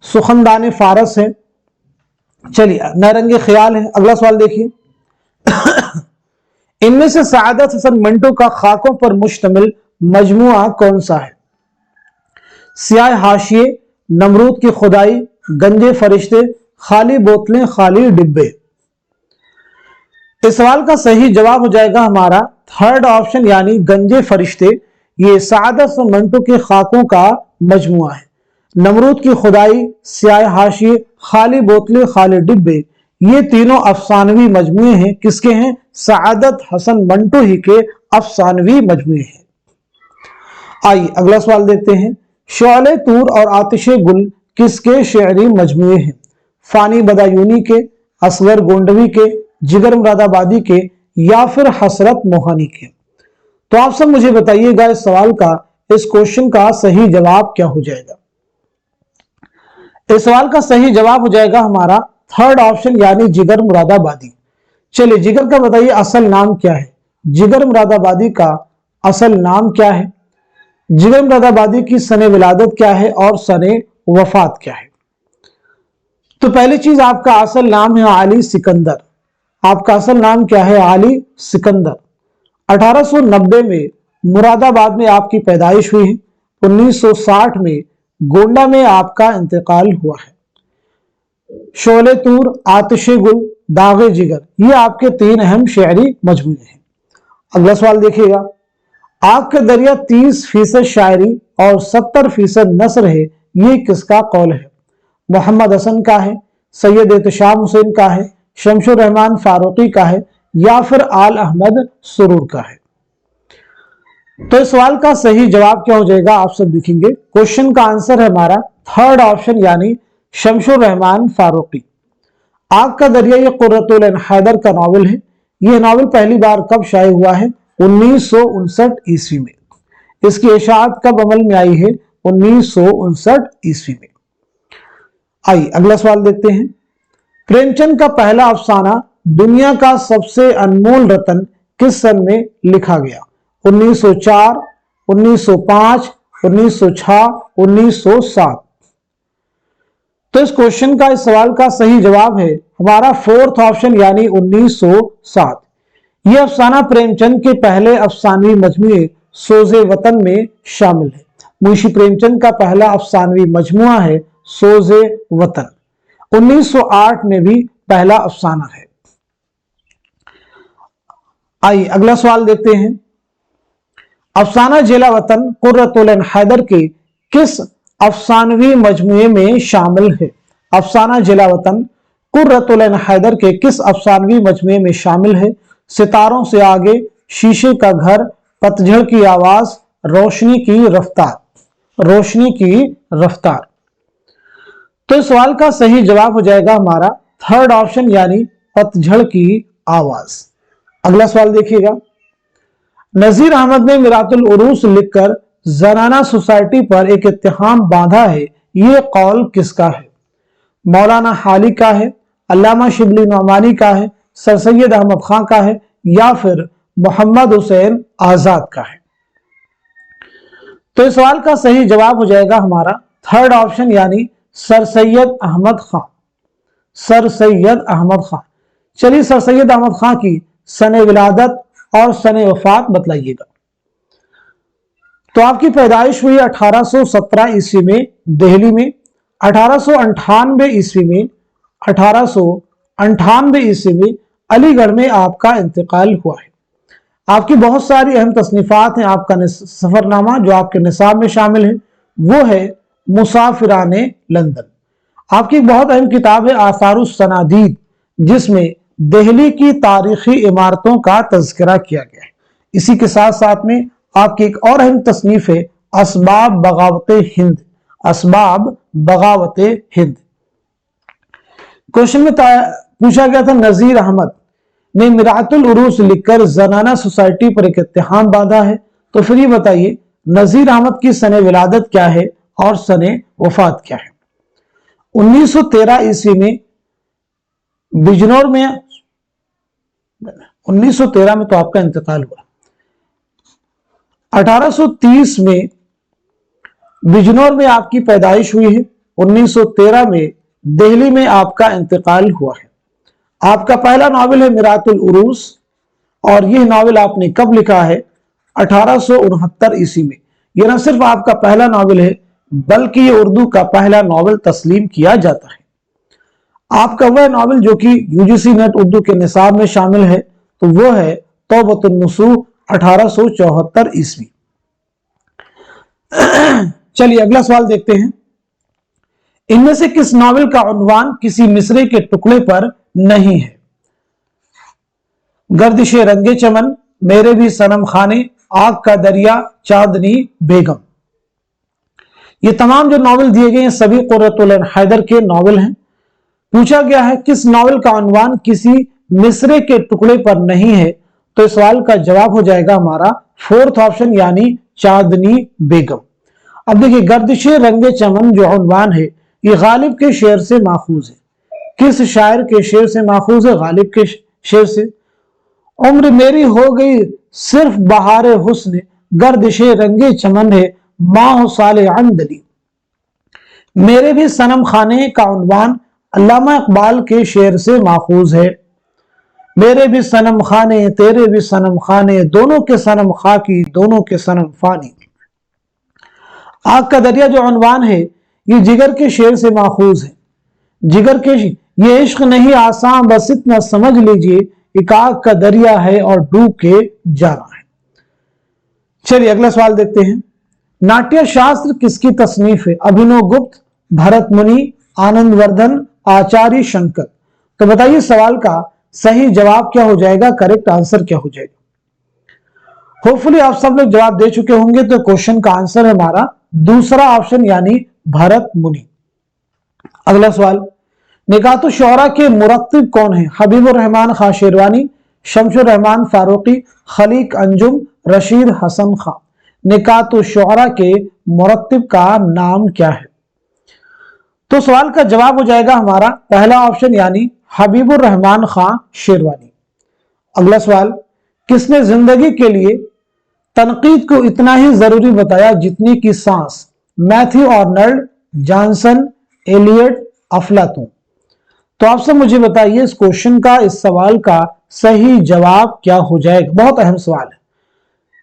सुखनदान फारस है। चलिए, नरंगे ख्याल है। अगला सवाल देखिए, इनमें से सआदत हसन मंटो का खाकों पर मुश्तमिल मजमुआ कौन सा है? सियाह हाशिए, नमरूद की खुदाई, गंजे फरिश्ते, खाली बोतलें, खाली डिब्बे। इस सवाल का सही जवाब हो जाएगा हमारा थर्ड ऑप्शन, यानी गंजे फरिश्ते। ये सआदत हसन मंटो के खाकों का मजमुआ है। नमरूद की खुदाई, सियाह हाशिए, खाली बोतलें, खाली डिब्बे, ये तीनों अफसानवी मजमुए हैं। किसके हैं? सआदत हसन मंटो ही के अफसानवी मजमुए हैं। आइए अगला सवाल देखते हैं, शोले तूर और आतिशे गुल किसके शेरी मजमुए हैं? फानी बदायूनी के, असगर गोंडवी के, जिगर मुरादाबादी के, या फिर हसरत मोहानी के? तो आप सब मुझे बताइएगा इस सवाल का, इस क्वेश्चन का सही जवाब क्या हो जाएगा? इस सवाल का सही जवाब हो जाएगा हमारा थर्ड ऑप्शन, यानी जिगर मुरादाबादी। चलिए, जिगर का बताइए असल नाम क्या है? जिगर मुरादाबादी का असल नाम क्या है? जिगर मुरादाबादी की सने विलादत क्या है और सने वफात क्या है? तो पहली चीज, आपका असल नाम है आली सिकंदर। आपका असल नाम क्या है? आली सिकंदर। 1890 में मुरादाबाद में आपकी पैदाइश हुई है। 1960 में गोंडा में आपका इंतकाल हुआ है। शोले तूर, आतिशे गुल, दागे जिगर, ये आपके तीन अहम शेरी मजमूए हैं। अगला सवाल देखिएगा, आग का दरिया 30% शायरी और 70% नसर है, ये किसका कौल है? मोहम्मद हसन का है, सैयद एहतशाम हुसैन का है, शमशुर रहमान फारूकी का है, या फिर आल अहमद सुरूर का है? तो इस सवाल का सही जवाब क्या हो जाएगा? आप सब देखेंगे, क्वेश्चन का आंसर है हमारा थर्ड ऑप्शन, यानी शमशुर रहमान फारूकी। आग का दरिया ये कुर्रतुल ऐन हैदर का नावल है। यह नावल पहली बार कब शाये हुआ है? 1959 ईस्वी में। इसकी इशाअत कब अमल में आई है? 1959 ईस्वी में। आइए अगला सवाल देखते हैं, प्रेमचंद का पहला अफसाना दुनिया का सबसे अनमोल रतन किस सन में लिखा गया? 1904, 1905, 1906, 1907? तो इस क्वेश्चन का, इस सवाल का सही जवाब है हमारा फोर्थ ऑप्शन, यानी 1907। यह अफसाना प्रेमचंद के पहले अफसानवी मजमुए सोज़े वतन में शामिल है। मुंशी प्रेमचंद का पहला अफसानवी मजमुआ है सोज़े वतन। 1908 में भी पहला अफसाना है। आइए अगला सवाल देखते हैं, अफसाना जिला वतन कुर्रतुल ऐन हैदर के किस अफसानवी मजमुए में शामिल है? अफसाना जिला वतन कुर्रतुल ऐन हैदर के किस अफसानवी मजमुए में शामिल है? सितारों से आगे, शीशे का घर, पतझड़ की आवाज, रोशनी की रफ्तार। रोशनी की रफ्तार। तो इस सवाल का सही जवाब हो जाएगा हमारा थर्ड ऑप्शन, यानी पतझड़ की आवाज। अगला सवाल देखिएगा, नजीर अहमद ने मिरातुल उरूस लिखकर जनाना सोसाइटी पर एक इत्तिहाम बांधा है, ये कौल किसका है? मौलाना हाली का है, अल्लामा शिबली नौमानी का है, सर सैयद अहमद खां का है, या फिर मोहम्मद हुसैन आजाद का है? तो इस सवाल का सही जवाब हो जाएगा हमारा थर्ड ऑप्शन, यानी सर सैयद अहमद खां। सर सैयद अहमद खां। चलिए, सर सैयद अहमद खां की सने विलादत और सने वफात बतलाइएगा। तो आपकी पैदाइश हुई 1817 ईस्वी में दिल्ली में। 1898 ईस्वी में 1898 ईस्वी में अलीगढ़ में आपका इंतकाल हुआ है। आपकी बहुत सारी अहम तसनीफात हैं। आपका सफरनामा जो आपके निसाब में शामिल है वो है मुसाफिराने लंदन। आपकी बहुत अहम किताब है आसारुस सनादीद, जिसमें दिल्ली की तारीखी इमारतों का तज़किरा किया गया है। इसी के साथ साथ में आपकी एक और अहम तसनीफ है असबाब बगावत हिंद। असबाब बगावत हिंद। क्वेश्चन में पूछा गया था, नजीर अहमद ने मिरातुल उरूस लिखकर जनाना सोसाइटी पर एक इत्तिहाम बांधा है, तो फिर ये बताइए नजीर अहमद की सने विलादत क्या है और सने वफात क्या है? 1913 ईस्वी में बिजनौर में 1913 में तो आपका इंतकाल हुआ। 1830 में बिजनौर में आपकी पैदाइश हुई है। 1913 में दिल्ली में आपका इंतकाल हुआ है। आपका पहला नावल है मिरातुल उरूस, और यह नावल आपने कब लिखा है? 1869 ईस्वी में। यह न सिर्फ आपका पहला नावल है बल्कि यह उर्दू का पहला नावल तस्लीम किया जाता है। आपका वह नावल जो कि यूजीसी नेट उर्दू के निसाब में शामिल है तो वो है तौबतुन नसूह 1874 ईस्वी। चलिए अगला सवाल देखते हैं। इनमें से किस नावल का उन्वान किसी मिसरे के टुकड़े पर नहीं है? गर्दिशे रंगे चमन, मेरे भी सनम खाने, आग का दरिया, चांदनी बेगम। ये तमाम जो नावल दिए गए हैं सभी कुर्रतुल ऐन हैदर के नावल हैं। पूछा गया है किस नावल का उन्वान किसी मिसरे के टुकड़े पर नहीं है, तो इस सवाल का जवाब हो जाएगा हमारा फोर्थ ऑप्शन यानी चांदनी बेगम। अब देखिए गर्दिशे रंगे चमन जो उन्वान है ये गालिब के शेर से माखूज है। किस शायर के शेर से माखूज है? गालिब के शेर से। उम्र मेरी हो गई सिर्फ बहारे हुस्न, गर्दिशे रंगे चमन है माह साले अंदली। मेरे भी सनम खाने का उन्वान अल्लामा इकबाल के शेर से माखूज है। मेरे भी सनम खाने तेरे भी सनम खाने, दोनों के सनम खाकी दोनों के सनम फानी। आग का दरिया जो उन्वान है ये जिगर के शेर से माखूज है। जिगर के ये इश्क नहीं आसान बस इतना समझ लीजिए, एक आग का दरिया है और डूब के जाना है। चलिए अगला सवाल देखते हैं। नाट्य शास्त्र किसकी तसनीफ है? अभिनव गुप्त, भरत मुनि, आनंद वर्धन, आचार्य शंकर। तो बताइए सवाल का सही जवाब क्या हो जाएगा, करेक्ट आंसर क्या हो जाएगा? होपफुली आप सब लोग जवाब दे चुके होंगे। तो क्वेश्चन का आंसर है हमारा दूसरा ऑप्शन यानी भरत मुनि। अगला सवाल, निकातुश शुअरा के मुरत्तिब कौन है? हबीबुर रहमान खां शेरवानी, शमशुर रहमान फारूकी, खलीक अंजुम, रशीद हसन खां। निकातुश शुअरा के मुरत्तिब का नाम क्या है? तो सवाल का जवाब हो जाएगा हमारा पहला ऑप्शन यानी हबीबुर रहमान खां शेरवानी। अगला सवाल, किसने जिंदगी के लिए तनकीद को इतना ही जरूरी बताया जितनी की सांस? मैथ्यू आर्नल्ड, जॉनसन, एलियट, अफलातून। तो आप सब मुझे बताइए इस क्वेश्चन का, इस सवाल का सही जवाब क्या हो जाएगा? बहुत अहम सवाल है।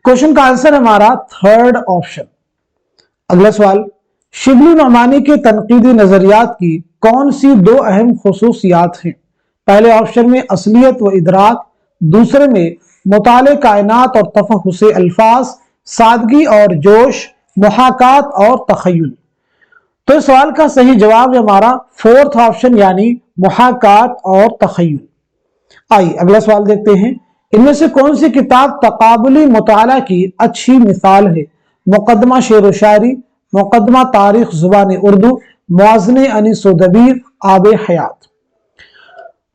क्वेश्चन का आंसर हमारा थर्ड ऑप्शन। अगला सवाल, शिबली नोमानी के तनकीदी नजरियात की कौन सी दो अहम खुसूसियात हैं? पहले ऑप्शन में असलियत व इदराक, दूसरे में मुताले कायनात और तफहुसे अल्फाज, सादगी और जोश, मुहाकात और तखय्युल। तो इस सवाल का सही जवाब है हमारा फोर्थ ऑप्शन यानी मुहाकात और तखय्युल। आइए अगला सवाल देखते हैं। इनमें से कौन सी किताब तकाबुली मुताला की अच्छी मिसाल है? मुकदमा शेर व शायरी, मुकदमा तारीख जुबान उर्दू, मुआज़ने अनीस व दबीर, आब हयात।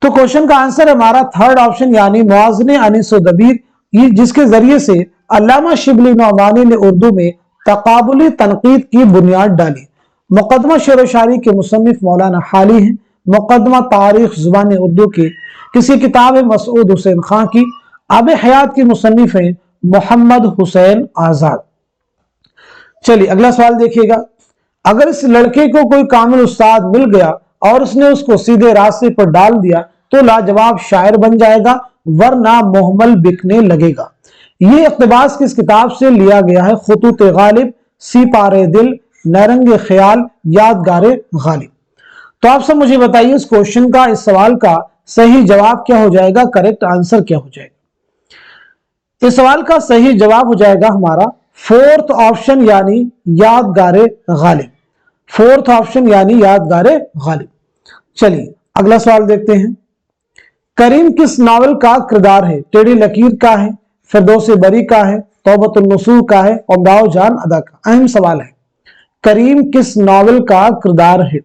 तो क्वेश्चन का आंसर हमारा थर्ड ऑप्शन यानी मुआज़ने अनीस व दबीर, ये जिसके जरिए से अल्लामा शिबली नोमानी ने उर्दू में तकाबुली तनकीद की बुनियाद डाली। मुकदमा शेर व शायरी के मुसन्निफ मौलाना हाली हैं। मुकदमा तारीख जुबान उर्दू की किसी किताब है मसूद हुसैन खां की। आब हयात की मुसन्निफ है मोहम्मद हुसैन आजाद। चलिए अगला सवाल देखिएगा। अगर इस लड़के को कोई कामिल उस्ताद मिल गया और उसने उसको सीधे रास्ते पर डाल दिया तो लाजवाब शायर बन जाएगा, वरना मोहम्मल बिकने लगेगा। ये इक़्तिबास किस किताब से लिया गया है? खुतूत गालिब, सिपारे दिल, नरंगे ख्याल, यादगारे गालिब। तो आप सब मुझे बताइए इस क्वेश्चन का, इस सवाल का सही जवाब क्या हो जाएगा, करेक्ट आंसर क्या हो जाएगा? इस सवाल का सही जवाब हो जाएगा हमारा फोर्थ ऑप्शन यानी यादगारे गालिब। फोर्थ ऑप्शन यानी यादगारे गालिब। चलिए अगला सवाल देखते हैं। करीम किस नावल का किरदार है? टेढ़ी लकीर का है, फिरदौस बरी का है, तौबतुन नसूह का है, उमराव जान अदा का? अहम सवाल है। करीम किस नावल का किरदार है?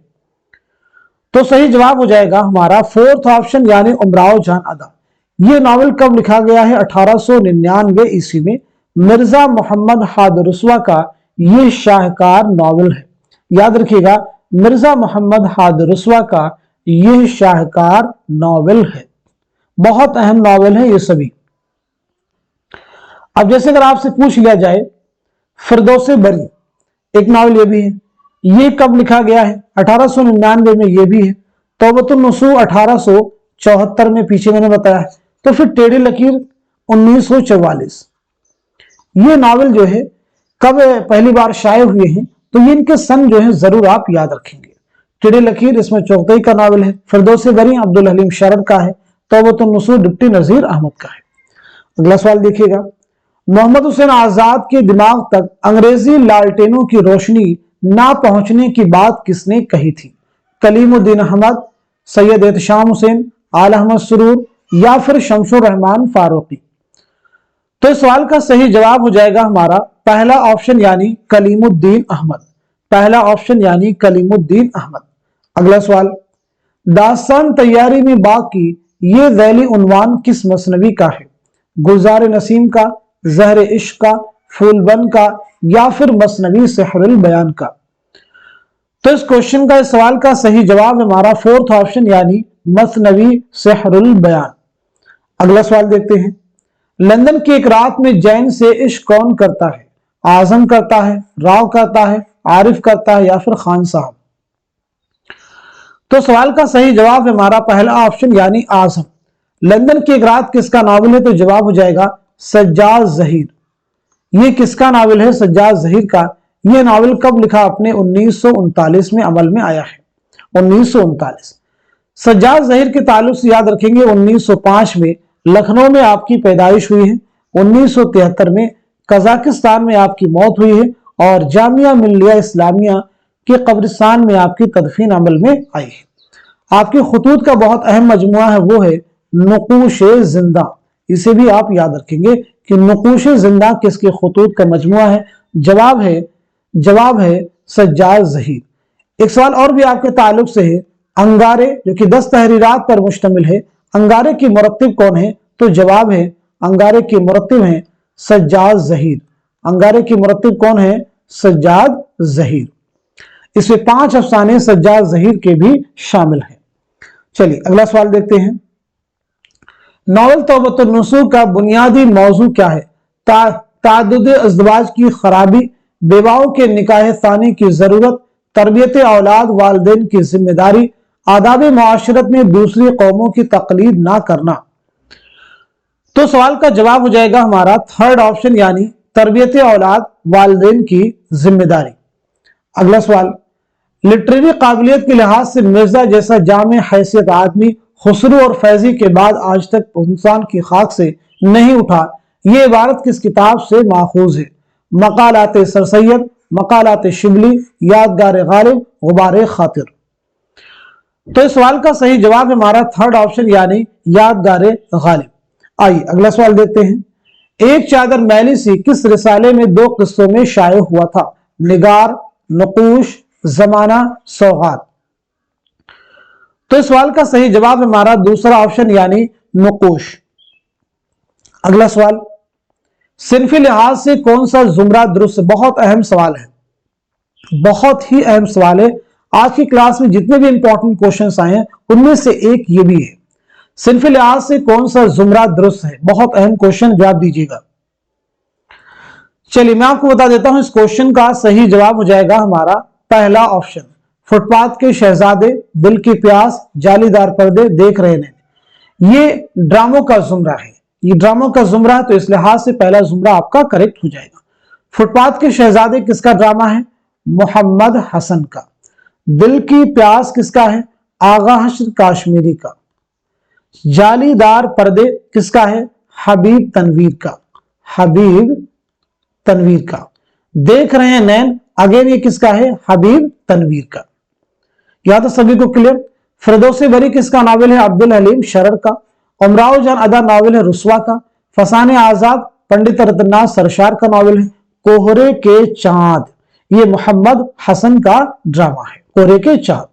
तो सही जवाब हो जाएगा हमारा फोर्थ ऑप्शन यानी उमराव जान अदा। यह नावल कब लिखा गया है? 1899 ईस्वी में। मिर्जा मोहम्मद हाद रसवा का यह शाहकार नावल है। याद रखिएगा मिर्जा मोहम्मद हाद रसवा का यह शाहकार नावल है। बहुत अहम नावल है ये सभी। अब जैसे अगर आपसे पूछ लिया जाए फिरदौस बरी, एक नावल ये भी है, ये कब लिखा गया है? 1899 में ये भी है। तौबतुन नसूह 1874 में, पीछे मैंने बताया है। तो फिर टेढ़ी लकीर 1944, ये नावल जो है कब पहली बार शाये हुए हैं? तो ये इनके सन जो है जरूर आप याद रखेंगे। टेढ़ी लकीर इसमें चौगतई का नावल है, फिरदौस बरी अब्दुल हलीम शरर का है, तौबतुन नसूह डिप्टी नजीर अहमद का है। अगला सवाल देखिएगा, मोहम्मद हुसैन आजाद के दिमाग तक अंग्रेजी लालटेनों की रोशनी ना पहुंचने की बात किसने कही थी? कलीमुद्दीन अहमद, सैयद एहतशाम हुसैन, आला अहमद सुरूर या फिर शमसुर रहमान फारूकी? तो इस सवाल का सही जवाब हो जाएगा हमारा पहला ऑप्शन यानी कलीमुद्दीन अहमद, पहला ऑप्शन यानी कलीमुद्दीन अहमद। अगला सवाल, दास्तान तैयारी में बाकी ये ज़ैली उन्वान किस मसनवी का है? गुलजार नसीम का, ज़हर इश्क का, फूलबन का या फिर मसनवी सेहरुल बयान का? तो इस क्वेश्चन का, इस सवाल का सही जवाब हमारा फोर्थ ऑप्शन यानी मसनवी सेहरुल बयान। अगला सवाल देखते हैं, लंदन की एक रात में जैन से इश्क कौन करता है? आजम करता है, राव करता है, आरिफ करता है या फिर खान साहब? तो सवाल का सही जवाब हमारा पहला ऑप्शन यानी आजम। लंदन की एक रात किसका नावल है? तो जवाब हो जाएगा सज्जाद ज़हीर। ये किसका नावल है? सज्जाद ज़हीर का। यह नावल कब लिखा आपने? 1939 में अमल में आया है, 1939। सज्जाद ज़हीर के ताल्लुक से याद रखेंगे 1905 में लखनऊ में आपकी पैदाइश हुई है, 1973 में कजाकिस्तान में आपकी मौत हुई है और जामिया मिल्लिया इस्लामिया के कब्रिस्तान में आपकी तदफीन अमल में आई है। आपके खुतूत का बहुत अहम मजमुआ है, वो है नुकूश-ए जिंदा। इसे भी आप याद रखेंगे कि नुकूश-ए जिंदा किसके खुतूत का मजमुआ है? जवाब है सज्जाद ज़हीर। एक सवाल और भी आपके ताल्लुक से है, अंगारे जो कि 10 तहरीरात पर मुश्तमिल है, अंगारे की मुरत्तिब कौन है? तो जवाब है अंगारे की मुरत्तिब है सज्जाद ज़हीर। अंगारे की मुरत्तिब कौन है? सज्जाद ज़हीर। इसमें 5 अफसाने सज्जाद ज़हीर के भी शामिल हैं। चलिए अगला सवाल देखते हैं, नॉवल तौबतुन नसूह का बुनियादी मौजू क्या है? ताअद्दुद अज़वाज की खराबी, बेवाओं के निकाह सानी की जरूरत, तरबियत औलाद, वालिदैन की जिम्मेदारी, आदाब मुआशरत में दूसरी कौमों की तकलीद ना करना। तो सवाल का जवाब हो जाएगा हमारा थर्ड ऑप्शन यानी तरबियत औलाद, वालिदैन की जिम्मेदारी। अगला सवाल, लिटरेरी काबिलियत के लिहाज से मिर्जा जैसा जामे हैसियत आदमी खुसरू और फैजी के बाद आज तक इंसान की खाक से नहीं उठा, ये इबारत किस किताब से माखूज है? मकालात सर सैयद, मकालात शिबली, यादगार गालिब, गुबार खातिर? तो इस सवाल का सही जवाब हमारा थर्ड ऑप्शन यानी यादगार गालिब। आइए अगला सवाल देखते हैं, एक चादर मैली सी किस रिसाले में 2 किस्सों में शाये हुआ था? निगार, नकूश, जमाना, सौगात? तो इस सवाल का सही जवाब हमारा दूसरा ऑप्शन यानी नकूश। अगला सवाल, सिनफी लिहाज से कौन सा जुमरा दुरुस्त? बहुत अहम सवाल है, बहुत ही अहम सवाल है। आज की क्लास में जितने भी इंपॉर्टेंट क्वेश्चंस आए हैं उनमें से एक ये भी है, सिनफी लिहाज से कौन सा जुमरा दुरुस्त है? बहुत अहम क्वेश्चन, जवाब दीजिएगा। चलिए मैं आपको बता देता हूं, इस क्वेश्चन का सही जवाब हो जाएगा हमारा पहला ऑप्शन, फुटपाथ के शहजादे, दिल की प्यास, जालीदार पर्दे, देख रहे ने। ये ड्रामों का जुमरा है, ये ड्रामों का जुमरा है, तो इस लिहाज से पहला जुमरा आपका करेक्ट हो जाएगा। फुटपाथ के शहजादे किसका ड्रामा है? मोहम्मद हसन का। दिल की प्यास किसका है? आगा हश्र काश्मीरी का। जालीदार पर्दे किसका है? हबीब तनवीर का, हबीब तनवीर का। देख रहे हैं नैन, अगेन ये किसका है? हबीब तनवीर का। या तो सभी को क्लियर? फिरदौस बरी किसका नावल है? अब्दुल हलीम शरर का। उमराव जान अदा नावल है रुस्वा का। फसाने आजाद पंडित रतननाथ सरशार का नावल है। कोहरे के चांद ये मोहम्मद हसन का ड्रामा है, कोहरे के चांद।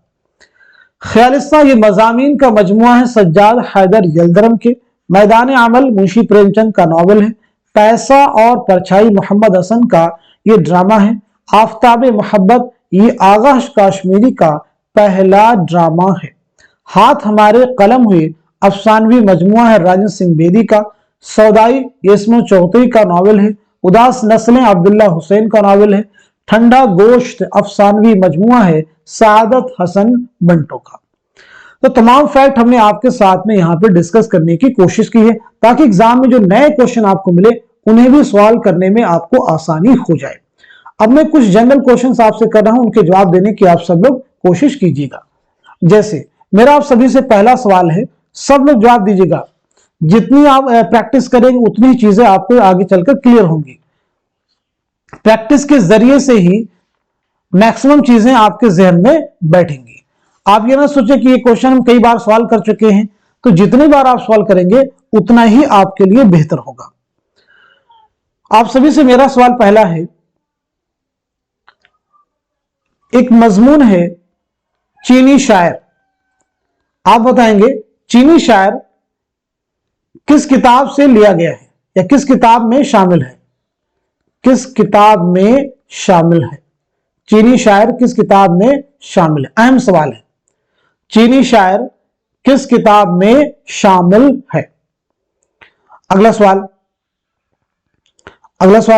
ख्यालिस्ता ये मजामीन का मजमुआ है सज्जाद हैदर यल्दरम के। मैदान अमल मुंशी प्रेमचंद का नावल है। पैसा और परछाई मोहम्मद हसन का ये ड्रामा है। आफताब मोहब्बत ये आगा काश्मीरी का पहला ड्रामा है। हाथ हमारे कलम हुए अफसानवी मजमुआ है राजन सिंह बेदी का। सौदाई ये इसमें चौधरी का नावल है। उदास नस्लें अब्दुल्ला हुसैन का नावल है। ठंडा गोश्त अफसानवी मजमुआ है सादत हसन मंटो का। तो तमाम फैक्ट हमने आपके साथ में यहां पे डिस्कस करने की कोशिश की है ताकि एग्जाम में जो नए क्वेश्चन आपको मिले उन्हें भी सवाल करने में आपको आसानी हो जाए। अब मैं कुछ जनरल क्वेश्चंस आपसे कर रहा हूं, उनके जवाब देने की आप सब लोग कोशिश कीजिएगा। जैसे मेरा आप सभी से पहला सवाल है, सब लोग जवाब दीजिएगा। जितनी आप प्रैक्टिस करेंगे उतनी ही चीजें आपको आगे चलकर क्लियर होंगी। प्रैक्टिस के जरिए से ही मैक्सिमम चीजें आपके जहन में बैठेंगी। आप ये ना सोचे कि ये क्वेश्चन हम कई बार सवाल कर चुके हैं, तो जितनी बार आप सवाल करेंगे उतना ही आपके लिए बेहतर होगा। आप सभी से मेरा सवाल पहला है, एक मजमून है चीनी शायर। आप बताएंगे चीनी शायर किस किताब से लिया गया है या किस किताब में शामिल है। किस किताब में शामिल है, चीनी शायर किस किताब में शामिल है, अहम सवाल है। चीनी शायर किस किताब में शामिल है। अगला सवाल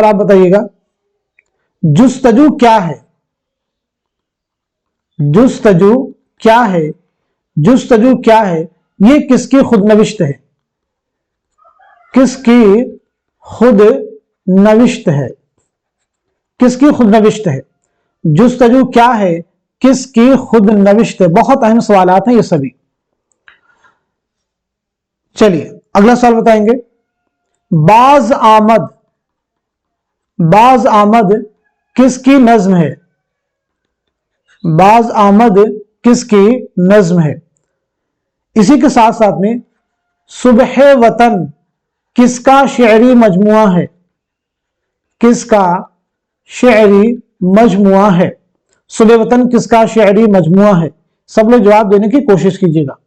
आप बताइएगा, जुस्तजू क्या है। जुस्तजू क्या है, जुस्तजू क्या है, ये किसकी खुदनविश्त है। किसकी खुद नविश्त है, किसकी खुद नविश्त है। जुस्तजू क्या है, किसकी खुद नविश्त है। बहुत अहम सवालात हैं ये सभी। चलिए अगला सवाल बताएंगे, बाज आमद। बाज आमद किसकी नज्म है। बाज आमद किसकी नज्म है। इसी के साथ साथ में सुबह वतन किसका शेरी मजमुआ है। किसका शेरी मजमुआ है। सुबह वतन किसका शेरी मजमुआ है। सब लोग जवाब देने की कोशिश कीजिएगा।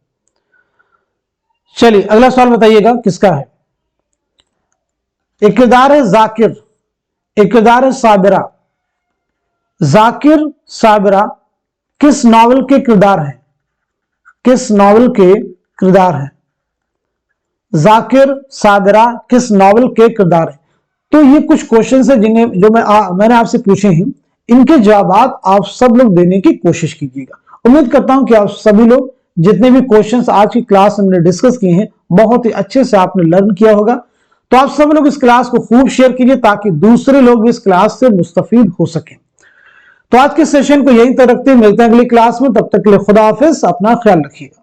चलिए अगला सवाल बताइएगा किसका है। एक किरदार है जाकिर, एक किरदार है साबिरा। जाकिर साबिरा किस नॉवल के किरदार हैं। किस नॉवल के किरदार हैं। जाकिर साबिरा किस नॉवल के किरदार हैं। तो ये कुछ क्वेश्चन है जिन्हें जो मैंने आपसे पूछे हैं, इनके जवाब आप सब लोग देने की कोशिश कीजिएगा। उम्मीद करता हूं कि आप सभी लोग जितने भी क्वेश्चंस आज की क्लास में हमने डिस्कस किए हैं बहुत ही अच्छे से आपने लर्न किया होगा। तो आप सब लोग इस क्लास को खूब शेयर कीजिए ताकि दूसरे लोग भी इस क्लास से मुस्तफीद हो सकें। तो आज के सेशन को यहीं तक रखते हैं, मिलते हैं अगली क्लास में। तब तक के लिए खुदा हाफिज, अपना ख्याल रखिएगा।